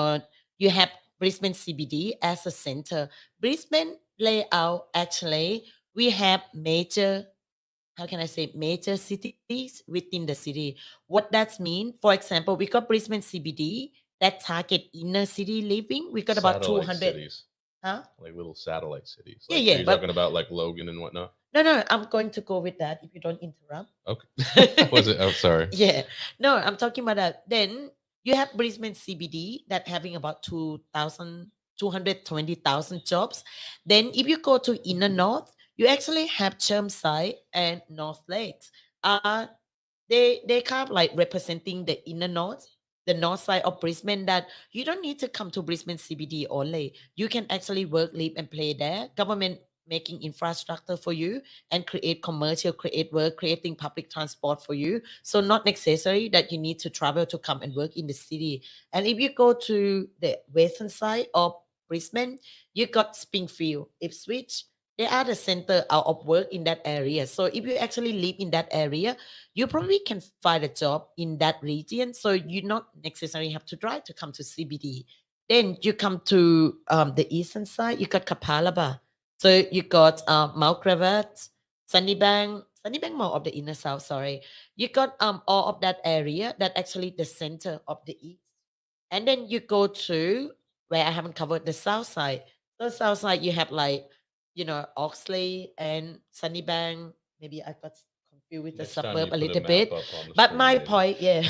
have Brisbane CBD as a center. Brisbane layout actually we have major, how can I say, major cities within the city. What that mean? For example, we got Brisbane CBD that target inner city living. We got about Satellite 200. cities, Huh? like little satellite cities. Yeah, Like, yeah, are you but- talking about like Logan and whatnot? No, I'm going to go with that if you don't interrupt. Okay. Was it? Oh, sorry. Yeah. No, I'm talking about that. Then you have Brisbane CBD that having about 220,000 jobs. Then if you go to inner north, you actually have Chermside and North Lakes. They kind of like representing the inner north, the north side of Brisbane, that you don't need to come to Brisbane CBD only. You can actually work, live, and play there. Government making infrastructure for you and create commercial, create work, creating public transport for you. So not necessary that you need to travel to come and work in the city. And if you go to the western side of Brisbane, you got Springfield, Ipswich. They are the center out of work in that area. So if you actually live in that area, you probably can find a job in that region. So you not necessarily have to drive to come to CBD. Then you come to the eastern side, you got Kapalaba. So you got Mount Gravatt, Sunnybank more of the inner south, sorry. You got all of that area that actually the center of the east. And then you go to where I haven't covered the south side. The south side you have like, Oxley and Sunnybank. Maybe I got confused with the Next time suburb you a put little map bit. up on the But screen, my maybe. point, yeah.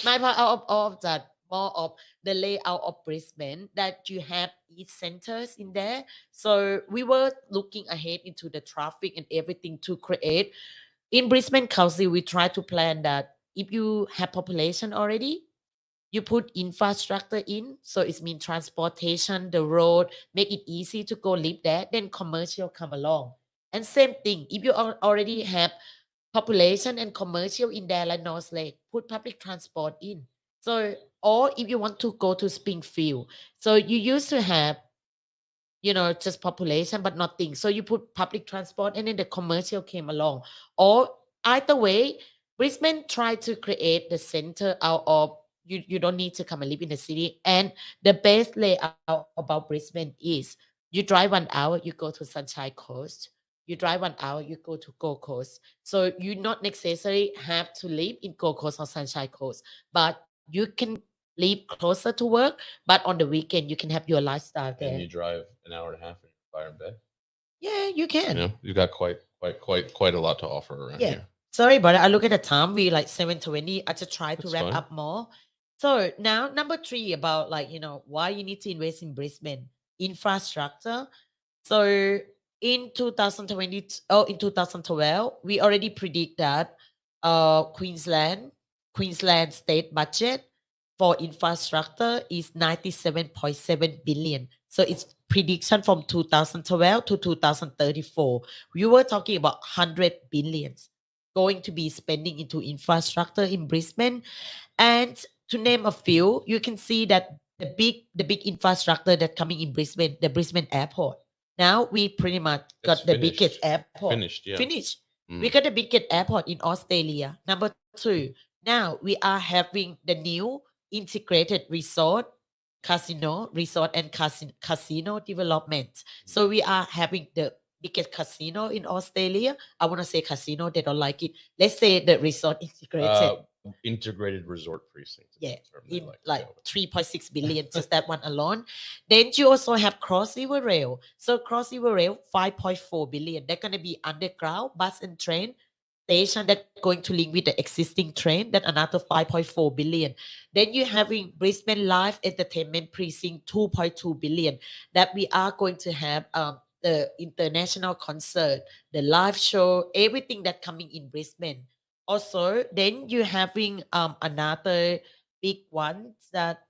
My point out of all of that, more of the layout of Brisbane, that you have each centers in there. So we were looking ahead into the traffic and everything to create. In Brisbane Council, we try to plan that if you have population already, you put infrastructure in, so it means transportation, the road, make it easy to go live there, then commercial come along. And same thing, if you already have population and commercial in there like North Lake, put public transport in. So, or if you want to go to Springfield, so you used to have, just population but nothing. So you put public transport and then the commercial came along. Or either way, Brisbane tried to create the center out of you don't need to come and live in the city. And the best layout about Brisbane is you drive 1 hour, you go to Sunshine Coast. You drive 1 hour, you go to Gold Coast. So you not necessarily have to live in Gold Coast or Sunshine Coast, but you can live closer to work. But on the weekend, you can have your lifestyle And there. you drive an hour and a half in your fire in bed. Yeah, you can. You know, you've got quite a lot to offer around Yeah. here. Sorry, but I look at the time. We like 7:20. I just try to That's wrap fine. up more. So now number three about like why you need to invest in Brisbane infrastructure. So in 2020, in 2012, we already predict that Queensland state budget for infrastructure is 97.7 billion. So it's prediction from 2012 to 2034. We were talking about 100 billions going to be spending into infrastructure in Brisbane. And to name a few, you can see that the big infrastructure that coming in Brisbane, the Brisbane airport. Now we pretty much got It's the biggest finished. airport. Finished, yeah. Finished. We Mm. got the biggest airport in Australia. Number two, now we are having the new integrated resort and casino development. So we are having the biggest casino in Australia. I want to say casino, they don't like it. Let's say the resort integrated. Integrated resort precinct. is Yeah, the term they in like to like go with. 3.6 billion, just that one alone. Then you also have Cross River Rail. So Cross River Rail, 5.4 billion. They're going to be underground bus and train station that going to link with the existing train. That another 5.4 billion. Then you're having Brisbane Live Entertainment Precinct, 2.2 billion. That we are going to have the international concert, the live show, everything that coming in Brisbane. Also, then you're having another big one that,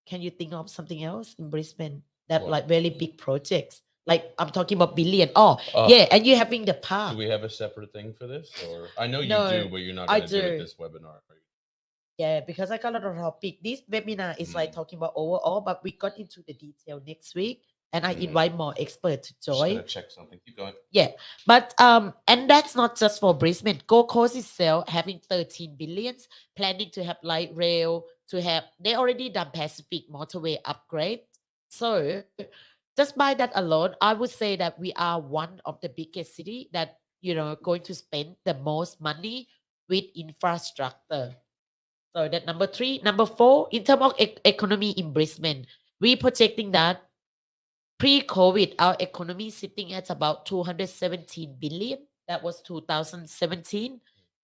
can you think of something else in Brisbane that What? like really big projects? Like I'm talking about billion. Oh, Uh, yeah, and you're having the Do park. we have a separate thing for this? Or I know you No, do, but you're not I going to do it do. this webinar. are you? Yeah, because I got a lot of topic. This webinar is like Mm. talking about overall, but we got into the detail next week, and I Mm. invite more experts to Just join. gonna check something. Keep going. Yeah, but and that's not just for Brisbane. Gold Coast itself having 13 billions, planning to have light rail, to have they already done Pacific motorway upgrade. So just by that alone, I would say that we are one of the biggest city that going to spend the most money with infrastructure. So that number three. Number four, in terms of economy in Brisbane, we projecting that pre-COVID, our economy sitting at about 217 billion. That was 2017.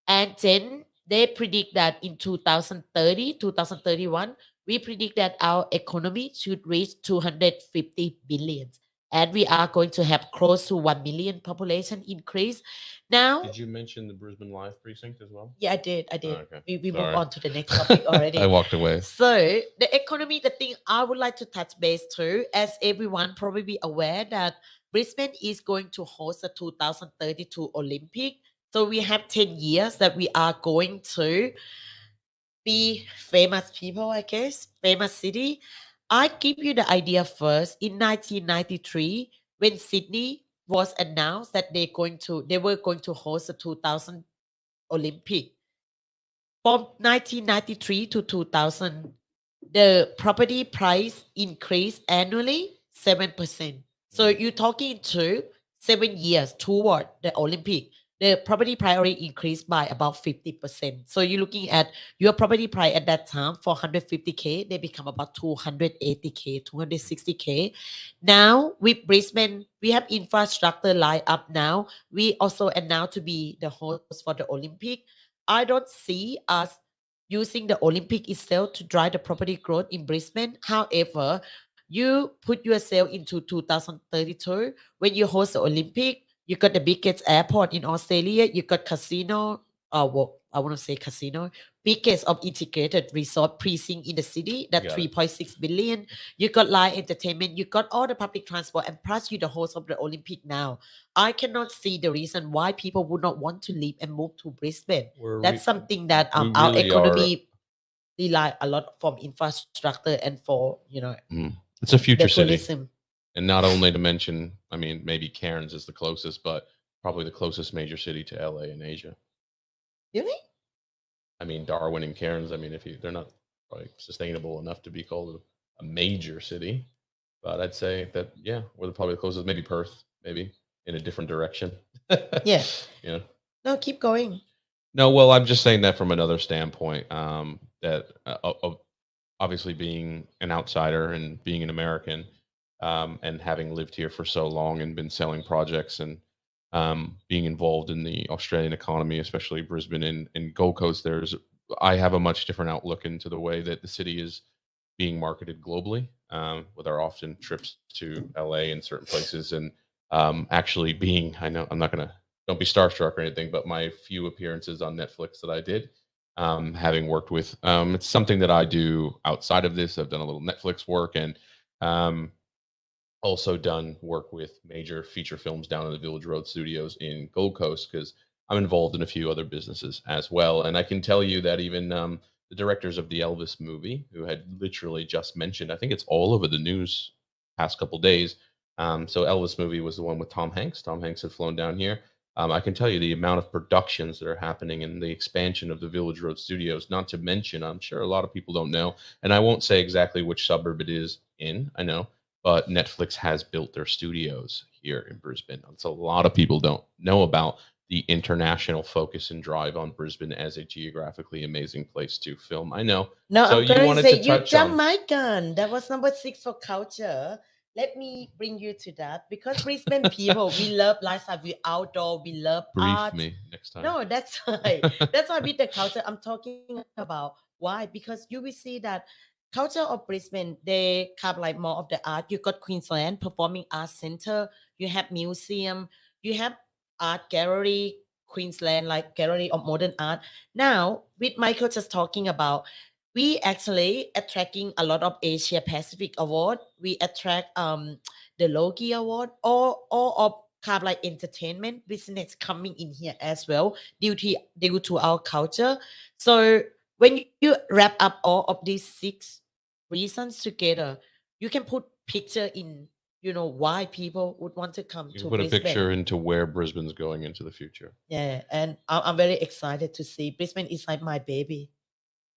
And then they predict that in 2030, 2031, we predict that our economy should reach 250 billion. And we are going to have close to 1 million population increase. Now, Did you mention the Brisbane Live precinct as well? yeah, I did. I Oh, did. okay. We move Sorry. on to the next topic already. I walked away. So the economy, the thing I would like to touch base to, as everyone probably be aware that Brisbane is going to host the 2032 Olympic. So we have 10 years that we are going to be famous people, I guess, famous city. I give you the idea first. In 1993, when Sydney was announced that they were going to host the 2000 Olympic, from 1993 to 2000, the property price increased annually 7%. So you're talking to 7 years toward the Olympic. The property price already increased by about 50%. So you're looking at your property price at that time for 150K, they become about 280K, 260K. Now with Brisbane, we have infrastructure lined up now. We also announced to be the host for the Olympic. I don't see us using the Olympic itself to drive the property growth in Brisbane. However, you put yourself into 2032 when you host the Olympic. You got the biggest airport in Australia. You got casino. Well, I want to say casino, biggest of integrated resort precinct in the city. That Got it. 3.6 billion. You got live entertainment. You got all the public transport, and plus you the host of the Olympic now. I cannot see the reason why people would not want to leave and move to Brisbane. That's something that we our really economy rely a lot from infrastructure and for It's a future the city. tourism. And not only to mention, I mean, maybe Cairns is the closest, but probably the closest major city to LA in Asia. Really? I mean, Darwin and Cairns, I mean, they're not like sustainable enough to be called a major city, but I'd say that, yeah, we're probably the closest, maybe Perth, maybe in a different direction. Yeah. Yeah. No, keep going. No, well, I'm just saying that from another standpoint. That obviously being an outsider and being an American, and having lived here for so long and been selling projects and being involved in the Australian economy, especially Brisbane and Gold Coast, I have a much different outlook into the way that the city is being marketed globally, with our often trips to LA and certain places, and actually being, I know I'm not gonna, don't be starstruck or anything, but my few appearances on Netflix that I did, having worked with, it's something that I do outside of this. I've done a little Netflix work, and um, also done work with major feature films down in the Village Road Studios in Gold Coast, because I'm involved in a few other businesses as well. And I can tell you that even the directors of the Elvis movie, who had literally just mentioned, I think it's all over the news past couple days. So Elvis movie was the one with Tom Hanks. Tom Hanks had flown down here. I can tell you the amount of productions that are happening and the expansion of the Village Road Studios. Not to mention, I'm sure a lot of people don't know, and I won't say exactly which suburb it is in. I know, but Netflix has built their studios here in Brisbane. So a lot of people don't know about the international focus and drive on Brisbane as a geographically amazing place to film. I know. No, So I'm you going to wanted say to you touch jump on my gun. That was number 6 for culture. Let me bring you to that because Brisbane people, we love lifestyle, we outdoor, we love brief art. me next time. No, that's why. That's why with the culture I'm talking about. Why? Because you will see that culture of Brisbane, they have like more of the art. You got Queensland Performing Arts Center. You have museum. You have art gallery. Queensland like gallery of modern art. Now, with Michael just talking about, we actually attracting a lot of Asia Pacific award. We attract the Logie Award, all of kind of like entertainment business coming in here as well due to our culture. So when you wrap up all of these 6 reasons together, you can put picture in, why people would want to come You to can put a Brisbane. picture into where Brisbane's going into the future. Yeah, and I'm very excited to see Brisbane is like my baby.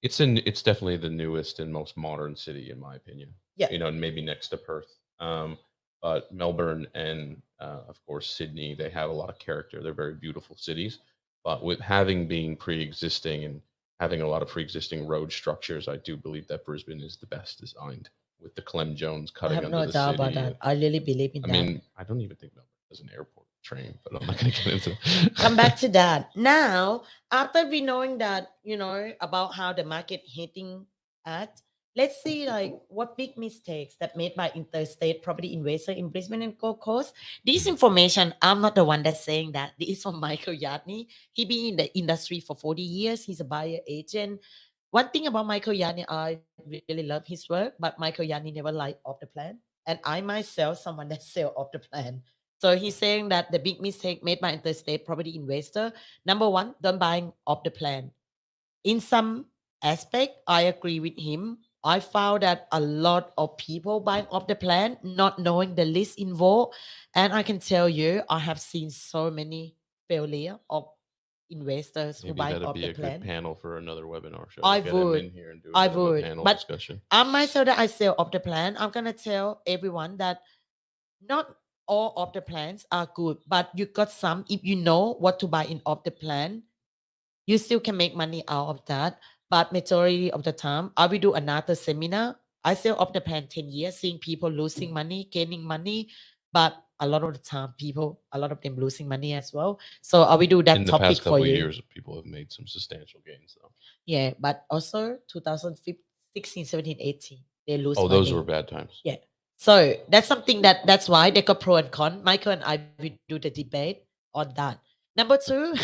It's definitely the newest and most modern city in my opinion. Yeah. You know, and maybe next to Perth. But Melbourne and of course Sydney, they have a lot of character. They're very beautiful cities. But with having being pre-existing and having a lot of pre-existing road structures, I do believe that Brisbane is the best designed, with the Clem Jones I cutting have under no the doubt about city. that. I really believe in I that. mean, I don't even think Melbourne has an airport train, but I'm not going to get into Come back to that. Now, after we knowing that, about how the market hitting at, let's see like what big mistakes that made by interstate property investor in Brisbane and Gold Coast. This information, I'm not the one that's saying that. This is from Michael Yardney. He been in the industry for 40 years. He's a buyer agent. One thing about Michael Yardney, I really love his work, but Michael Yardney never lied off the plan. And I myself, someone that sell off the plan. So he's saying that the big mistake made by interstate property investor, number one, don't buying off the plan. In some aspect, I agree with him. I found that a lot of people buying off the plan, not knowing the list involved. And I can tell you, I have seen so many failure of investors who Maybe buying that'd off be the a good plan. panel for another webinar show. I Get him would. in here and do a I bit of a would. panel But discussion. I myself that I sell off the plan, I'm gonna tell everyone that not all of the plans are good, but you got some. If you know what to buy in of the plan, you still can make money out of that. But majority of the time, I will do another seminar. I sell off the plan 10 years, seeing people losing money, gaining money. But a lot of the time, a lot of them losing money as well. So I will do that In the topic past for couple of you. years, people have made some substantial gains, though. Yeah, but also 2016, 17, 18, they lose Oh, those money. were bad times. Yeah. So that's something that's why they got pro and con. Michael and I will do the debate on that. Number two,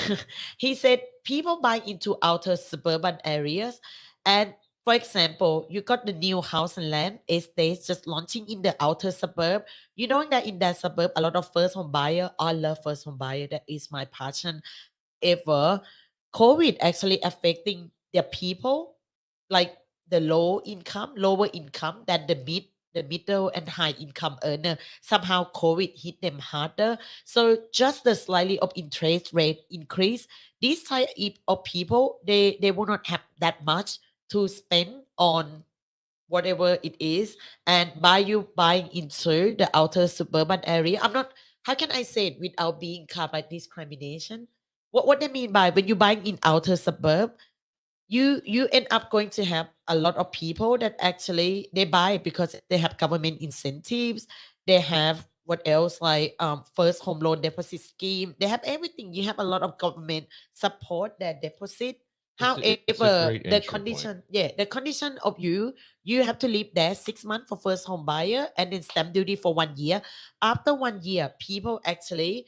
he said people buy into outer suburban areas. And for example, you got the new house and land estates just launching in the outer suburb. You knowing that in that suburb, a lot of first home buyer, I love first home buyer. That is my passion. However, COVID actually affecting the people, like the lower income than the middle and high income earner. Somehow COVID hit them harder. So just the slightly of interest rate increase, these type of people, they will not have that much to spend on whatever it is. And by you buying into the outer suburban area, I'm not how can I say it without being caught by discrimination? What they mean by when you're buying in outer suburb, you end up going to have a lot of people that actually they buy because they have government incentives. They have what else, like first home loan deposit scheme. They have everything. You have a lot of government support their deposit. It's a However, great the entry point. condition, yeah, the condition of you have to live there 6 months for first home buyer and then stamp duty for 1 year. After 1 year, people actually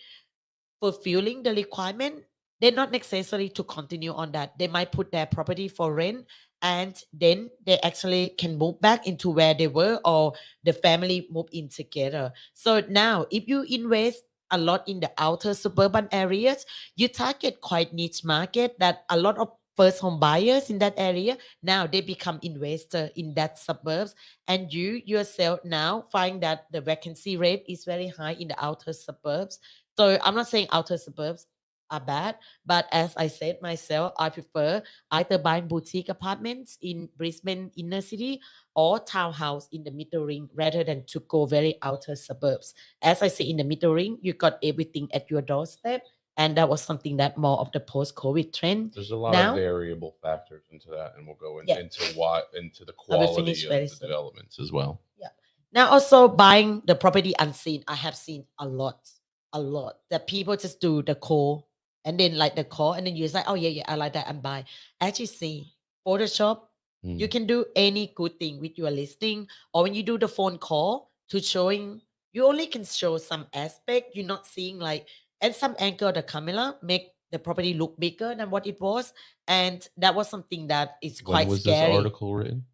fulfilling the requirement, they're not necessary to continue on that. They might put their property for rent and then they actually can move back into where they were or the family move in together. So now if you invest a lot in the outer suburban areas, you target quite niche market that a lot of first home buyers in that area now they become investor in that suburbs, and you yourself now find that the vacancy rate is very high in the outer suburbs. So I'm not saying outer suburbs are bad, but as I said myself, I prefer either buying boutique apartments in Brisbane inner city or townhouse in the middle ring rather than to go very outer suburbs. As I say, in the middle ring, you got everything at your doorstep. And that was something that more of the post-COVID trend. There's a lot of Now, variable factors into that, and we'll go yeah, into the I will quality finish of very the soon. developments as well. Yeah. Now also buying the property unseen. I have seen a lot that people just do the call and then like the call and then you're like, oh yeah, yeah, I like that and buy. Actually see Photoshop, you Mm. can do any good thing with your listing, or when you do the phone call to showing, you only can show some aspect. You're not seeing like, and some angle of the camera make the property look bigger than what it was. And that was something that is When quite was this scary. article written?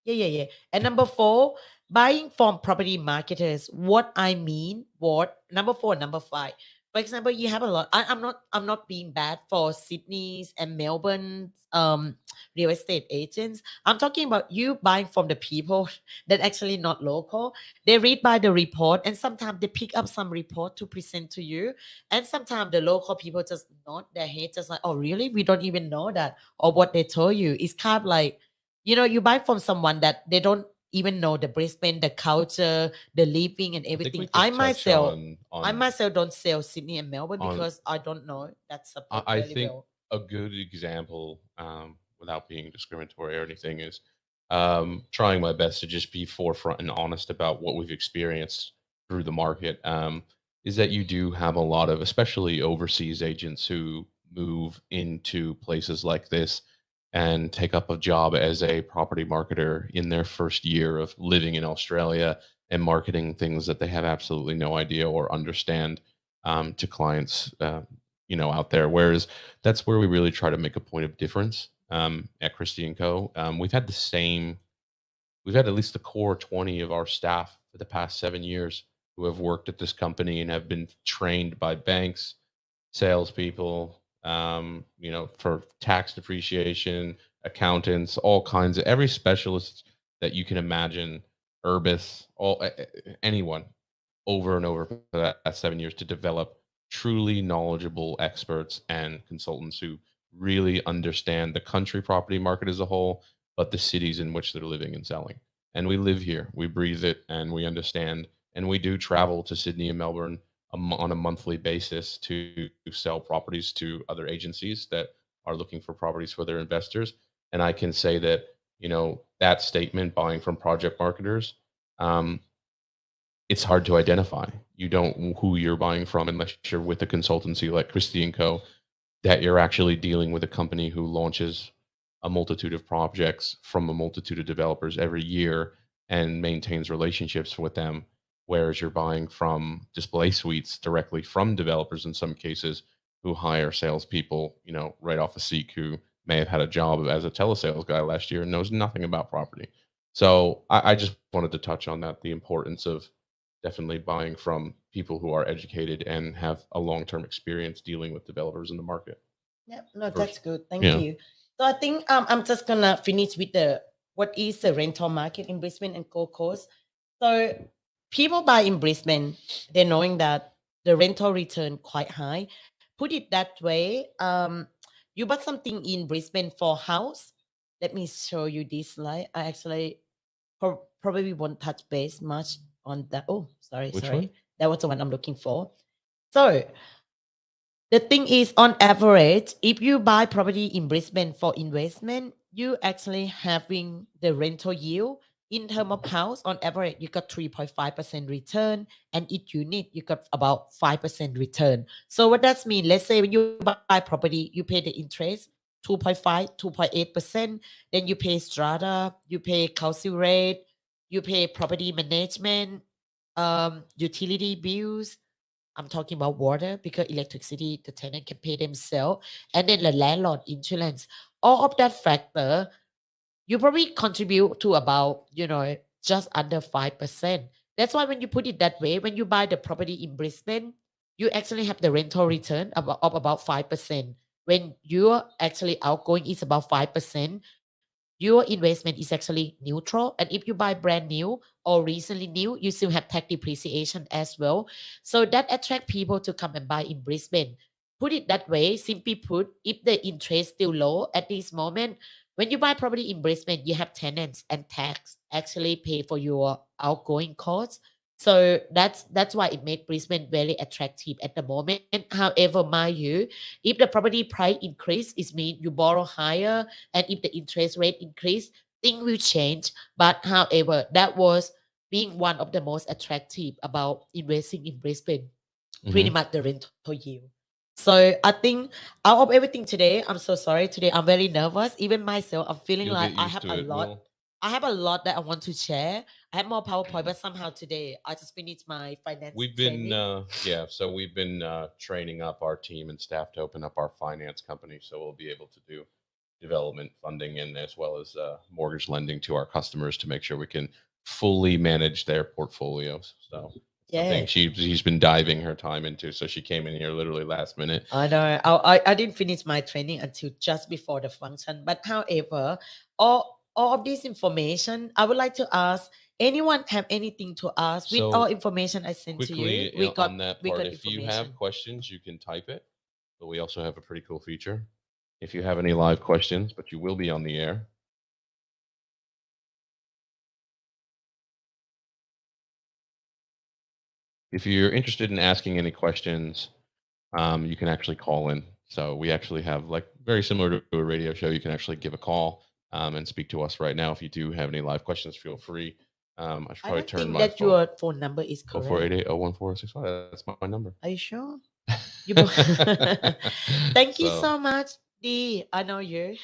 Yeah, yeah, yeah. And number four, buying from property marketers. What I mean, what number four, number five. For example, you have a lot. I'm not being bad for Sydney's and Melbourne's real estate agents. I'm talking about you buying from the people that actually not local. They read by the report and sometimes they pick up some report to present to you. And sometimes the local people just nod their head, just like, oh really? We don't even know that. Or what they told you. It's kind of like, you buy from someone that they don't even know the Brisbane, the culture, the living and I think we everything. could touch I myself don't sell Sydney and Melbourne on because I don't know that suburb I very think well. a good example, without being discriminatory or anything, is trying my best to just be forefront and honest about what we've experienced through the market. Is that you do have a lot of, especially overseas agents, who move into places like this and take up a job as a property marketer in their first year of living in Australia and marketing things that they have absolutely no idea or understand, to clients, out there. Whereas that's where we really try to make a point of difference, at Christie and Co. We've had at least the core 20 of our staff for the past 7 years who have worked at this company and have been trained by banks, salespeople, for tax depreciation, accountants, all kinds of every specialist that you can imagine, Urbis, anyone, over and over for that 7 years to develop truly knowledgeable experts and consultants who really understand the country property market as a whole, but the cities in which they're living and selling. And we live here, we breathe it, and we understand. And we do travel to Sydney and Melbourne on a monthly basis to sell properties to other agencies that are looking for properties for their investors. And I can say that, that statement, buying from project marketers, um, it's hard to identify. You don't who you're buying from unless you're with a consultancy like Christie and Co. That you're actually dealing with a company who launches a multitude of projects from a multitude of developers every year and maintains relationships with them. Whereas you're buying from display suites directly from developers in some cases who hire salespeople, right off a seek, who may have had a job as a telesales guy last year and knows nothing about property. So I just wanted to touch on that, the importance of definitely buying from people who are educated and have a long-term experience dealing with developers in the market. Yeah, no, First, that's good. Thank yeah. you. So I think I'm just gonna finish with the what is the rental market in Brisbane and Gold Coast. So people buy in Brisbane, they're knowing that the rental return quite high. Put it that way, you bought something in Brisbane for house. Let me show you this slide. I actually probably won't touch base much on that. Oh, sorry, Which sorry. one? That was the one I'm looking for. So the thing is, on average, if you buy property in Brisbane for investment, you actually having the rental yield in term of house. On average, you got 3.5% return, and each unit you got about 5% return. So what does mean? Let's say when you buy property, you pay the interest 2.5, 2.8%. Then you pay strata, you pay council rate, you pay property management, utility bills. I'm talking about water because electricity, the tenant can pay themselves. And then the landlord insurance. All of that factor, you probably contribute to about, just under 5%. That's why when you put it that way, when you buy the property in Brisbane, you actually have the rental return of about 5%. When your actually outgoing is about 5%, your investment is actually neutral. And if you buy brand new or recently new, you still have tax depreciation as well. So that attract people to come and buy in Brisbane. Put it that way, simply put, if the interest still low at this moment, when you buy property in Brisbane, you have tenants and tax actually pay for your outgoing costs. So that's why it made Brisbane very attractive at the moment. However, mind you, if the property price increase, it means you borrow higher, and if the interest rate increase, things will change. But however, that was being one of the most attractive about investing in Brisbane, pretty Hmm. much the rental yield. So I think out of everything today, I'm so sorry. Today I'm very nervous. Even myself, I'm feeling You'll like get I used have to a it. lot. We'll I have a lot that I want to share. I have more PowerPoint, but somehow today I just finished my finance We've been, training. yeah, so we've been training up our team and staff to open up our finance company. So we'll be able to do development funding and as well as mortgage lending to our customers to make sure we can fully manage their portfolios. So it's something Yeah. she's been diving her time into. So she came in here literally last minute. I know. I didn't finish my training until just before the function. But however, all of this information, I would like to ask anyone have anything to ask with all So information I sent to you. quickly on that We part, got if you have information. questions, you can type it. But we also have a pretty cool feature. If you have any live questions, but you will be on the air, if you're interested in asking any questions, you can actually call in. So we actually have like very similar to a radio show. You can actually give a call and speak to us right now. If you do have any live questions, feel free. I should I probably don't turn think my that phone. your phone number is correct. 0488 That's my number. Are you sure? You both. Thank you So so much, Dee. I know you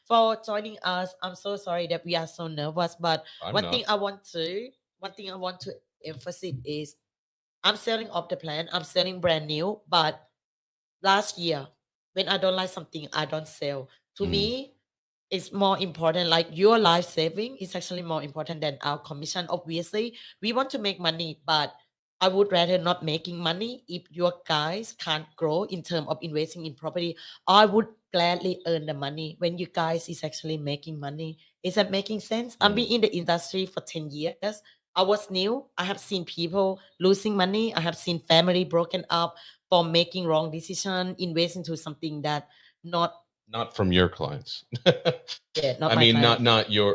for joining us. I'm so sorry that we are so nervous, but I'm one not. thing I want to one thing I want to emphasize is I'm selling off the plan. I'm selling brand new, but last year when I don't like something, I don't sell. To Mm, me, it's more important. Like your life saving is actually more important than our commission. Obviously, we want to make money, but I would rather not making money. If your guys can't grow in terms of investing in property, I would gladly earn the money when you guys is actually making money. Is that making sense? I've been mm. in the industry for 10 years. I was new. I have seen people losing money. I have seen family broken up for making wrong decision, invest into something that not Not from your clients. yeah, not I my mean, client.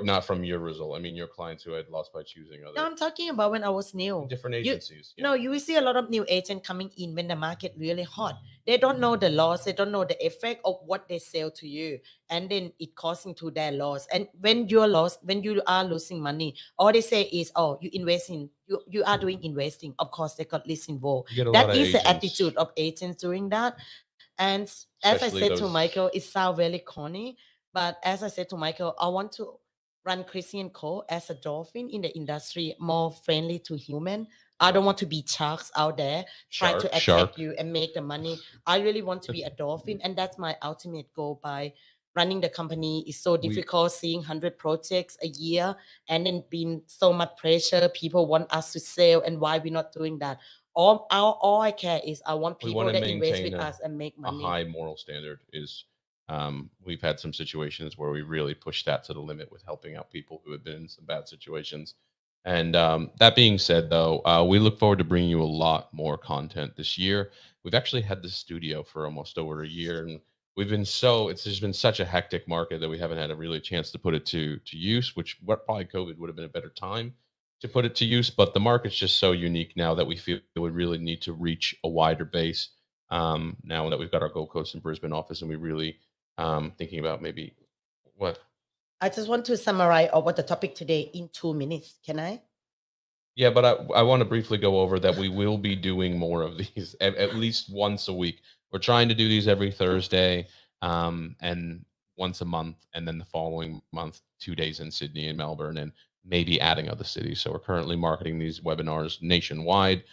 not from your result. I mean, your clients who had lost by choosing No, other I'm talking about when I was new. different You agencies. Yeah, no, you will see a lot of new agents coming in when the market really hot. They don't know the loss, they don't know the effect of what they sell to you, and then it causing to their loss. And when you are losing money, all they say is, "Oh, you are doing investing." Of course, they got less involved. you get a lot That of is the agents, attitude of agents doing that. And as I especially said to those. Michael, it sounds really corny, but as I said to Michael, I want to run Christian Co. as a dolphin in the industry, more friendly to human. I Yeah, don't want to be sharks out there trying to attack shark. you and make the money. I really want to be a dolphin, and that's my ultimate goal by running the company. Is so We difficult seeing 100 projects a year and then being so much pressure. People want us to sell, and why we're not doing that. All I care is I want we want people to that invest maintain with us and make a money. high moral standard. Is we've had some situations where we really pushed that to the limit with helping out people who have been in some bad situations. And that being said, though, we look forward to bringing you a lot more content this year. We've actually had this studio for almost over a year, and we've been it's just been such a hectic market that we haven't had a really chance to put it to use. Which what probably COVID would have been a better time. to put it to use, but the market's just so unique now that we feel we really need to reach a wider base. Now that we've got our Gold Coast and Brisbane office, and we really thinking about maybe what. I just want to summarize over the topic today in 2 minutes. Can I? Yeah, but I want to briefly go over that we will be doing more of these at least once a week. We're trying to do these every Thursday, and once a month, and then the following month, 2 days in Sydney and Melbourne, and maybe adding other cities. So we're currently marketing these webinars nationwide.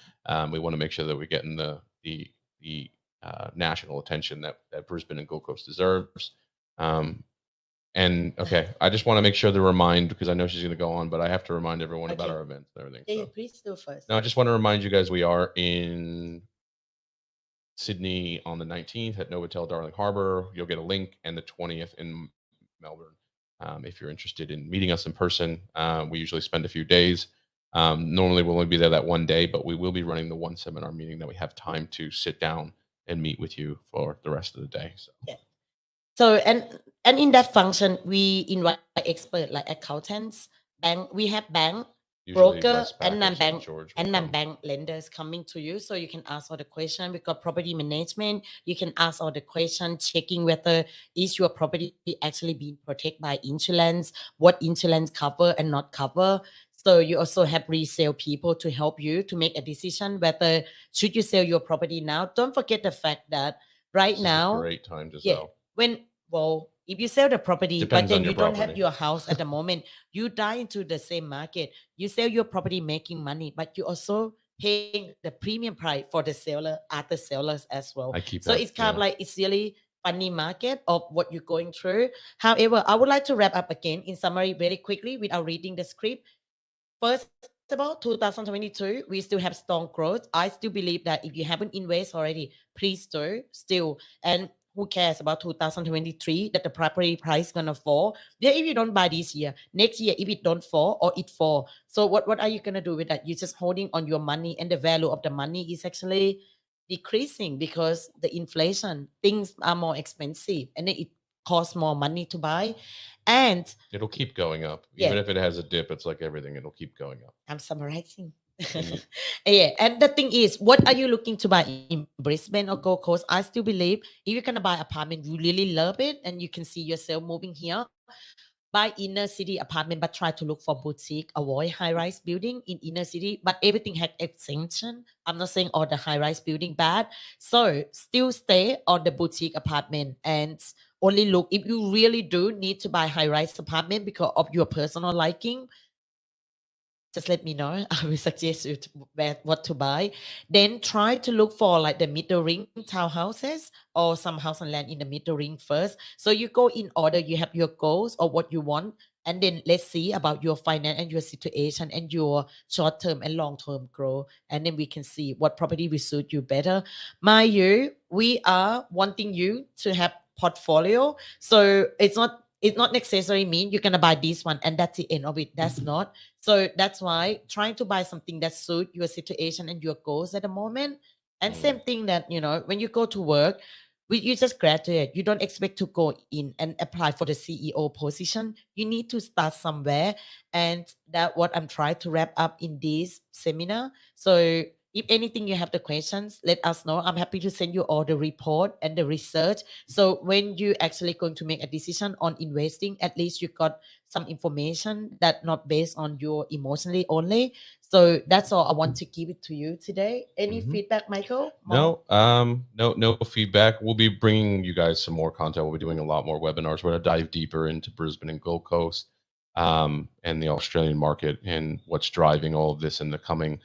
We want to make sure that we're getting the national attention that Brisbane and Gold Coast deserves. And okay, I just want to make sure to remind, because I know she's going to go on, but I have to remind everyone about Okay. our events and everything. Yeah, So. please do first. No, I just want to remind you guys we are in Sydney on the 19th at Novotel Darling Harbour. You'll get a link, and the 20th in Melbourne. If you're interested in meeting us in person, we usually spend a few days. Normally, we'll only be there that one day, but we will be running the one seminar meeting that we have time to sit down and meet with you for the rest of the day. So. Yeah. So and in that function, we invite experts like accountants, bank. We have bank, Usually broker, Westpac and or St. non-bank George will and come. non-bank lenders coming to you, so you can ask all the question. We got property management. You can ask all the question, checking whether is your property actually being protected by insurance, what insurance cover and not cover. So you also have resale people to help you to make a decision whether should you sell your property now. Don't forget the fact that right This now, is a great time to yeah, sell. well, if you sell the property, Depends but on then your you don't have property. your house at the moment, you die into the same market. You sell your property making money, but you also paying the premium price for the seller, other sellers as well. I keep So that, it's kind of yeah. like it's really funny market of what you're going through. However, I would like to wrap up again in summary very quickly without reading the script. First of all, 2022, we still have strong growth. I still believe that if you haven't invested already, please do still. And who cares about 2023 that the property price gonna fall? Yeah, if you don't buy this year, next year if it don't fall or it fall, so what are you gonna do with that? You're just holding on your money, and the value of the money is actually decreasing because the inflation things are more expensive, and then it costs more money to buy, and It'll keep going up. Yeah. Even if it has a dip, it's like everything, it'll keep going up. I'm summarizing. And Yeah, and the thing is, what are you looking to buy in Brisbane or Gold Coast? I still believe if you're gonna buy apartment, you really love it, and you can see yourself moving here. Buy inner city apartment, but try to look for boutique. Avoid high-rise building in inner city, but everything had exemption. I'm not saying all the high-rise building bad. So still stay on the boutique apartment and only look if you really do need to buy high-rise apartment because of your personal liking. Just let me know. I will suggest you what to buy. Then try to look for like the middle ring townhouses or some house and land in the middle ring first. So you go in order, you have your goals or what you want. And then let's see about your finance and your situation and your short term and long term growth. And then we can see what property will suit you better. Mind you, we are wanting you to have portfolio. So it's not necessarily mean you're gonna buy this one and that's the end of it. That's not. So that's why trying to buy something that suit your situation and your goals at the moment. And same thing that, when you go to work, you just graduate. You don't expect to go in and apply for the CEO position. You need to start somewhere. And that what I'm trying to wrap up in this seminar. So if anything you have the questions, let us know. I'm happy to send you all the report and the research. So when you actually going to make a decision on investing, at least you got some information that not based on your emotionally only. So that's all I want to give it to you today. Any feedback, Michael? No, no feedback. We'll be bringing you guys some more content. We'll be doing a lot more webinars. We're going to dive deeper into Brisbane and Gold Coast, and the Australian market and what's driving all of this in the coming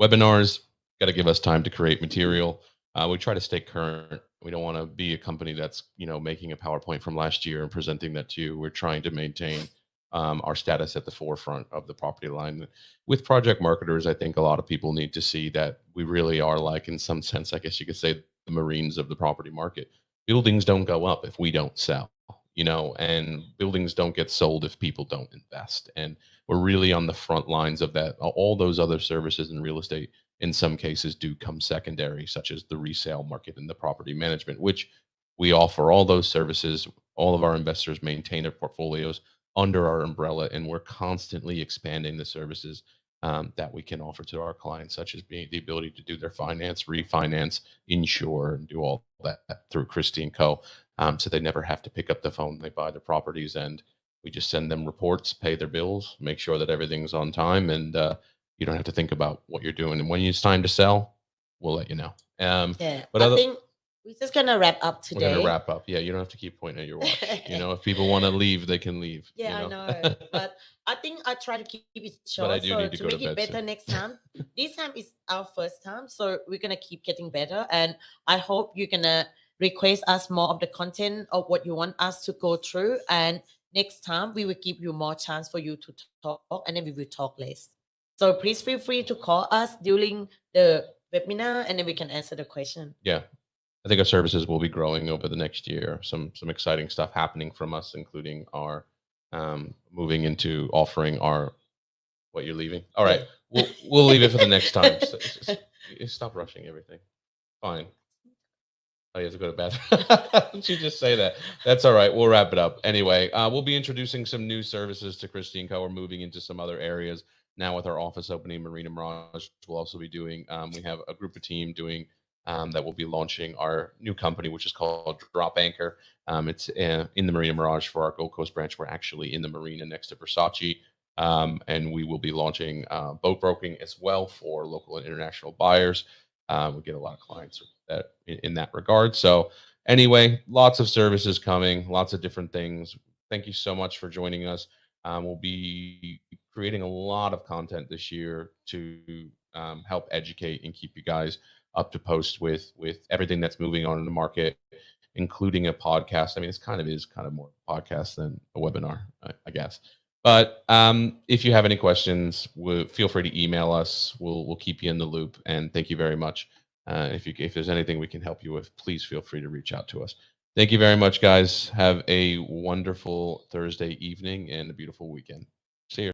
webinars. Got to give us time to create material. We try to stay current. We don't want to be a company that's making a PowerPoint from last year and presenting that to you. We're trying to maintain our status at the forefront of the property line. With project marketers, I think a lot of people need to see that we really are, like, in some sense, I guess you could say, the Marines of the property market. Buildings don't go up if we don't sell, and buildings don't get sold if people don't invest. And we're really on the front lines of that. All those other services in real estate, in some cases, do come secondary, such as the resale market and the property management, which we offer all those services. All of our investors maintain their portfolios under our umbrella, and we're constantly expanding the services that we can offer to our clients, such as being the ability to do their finance, refinance, insure, and do all that through Christie and Co. So they never have to pick up the phone. They buy the properties, and we just send them reports, pay their bills, make sure that everything's on time, and you don't have to think about what you're doing. And when it's time to sell, we'll let you know. Yeah, But I think we're just gonna wrap up we're gonna today. wrap up. Yeah, you don't have to keep pointing at your watch. If people want to leave, they can leave. Yeah, I know. But I think I try to keep it But I short. do So need to to go to make it bed better soon. next time, this time is our first time. So we're gonna keep getting better. And I hope you're gonna request us more of the content of what you want us to go through. And next time we will give you more chance for you to talk, and then we will talk less. So please feel free to call us during the webinar, and then we can answer the question. Yeah, I think our services will be growing over the next year. Some exciting stuff happening from us, including our moving into offering our. What, you're leaving? All right, we'll leave it for the next time. Stop rushing everything. Fine. Oh, you have to go to bed. Didn't you just say that? That's all right. We'll wrap it up. Anyway, we'll be introducing some new services to Christie and Co. We're moving into some other areas now with our office opening, Marina Mirage. We'll also be doing, we have a group of team doing that will be launching our new company, which is called Drop Anchor. It's in the Marina Mirage for our Gold Coast branch. We're actually in the marina next to Versace. And we will be launching boat broking as well for local and international buyers. We get a lot of clients that in that regard. So anyway, lots of services coming, lots of different things. Thank you so much for joining us. We'll be creating a lot of content this year to help educate and keep you guys up to post with everything that's moving on in the market, including a podcast. I mean, is kind of more podcast than a webinar, I guess. But if you have any questions, feel free to email us. We'll keep you in the loop. And thank you very much. If there's anything we can help you with, please feel free to reach out to us. Thank you very much, guys. Have a wonderful Thursday evening and a beautiful weekend.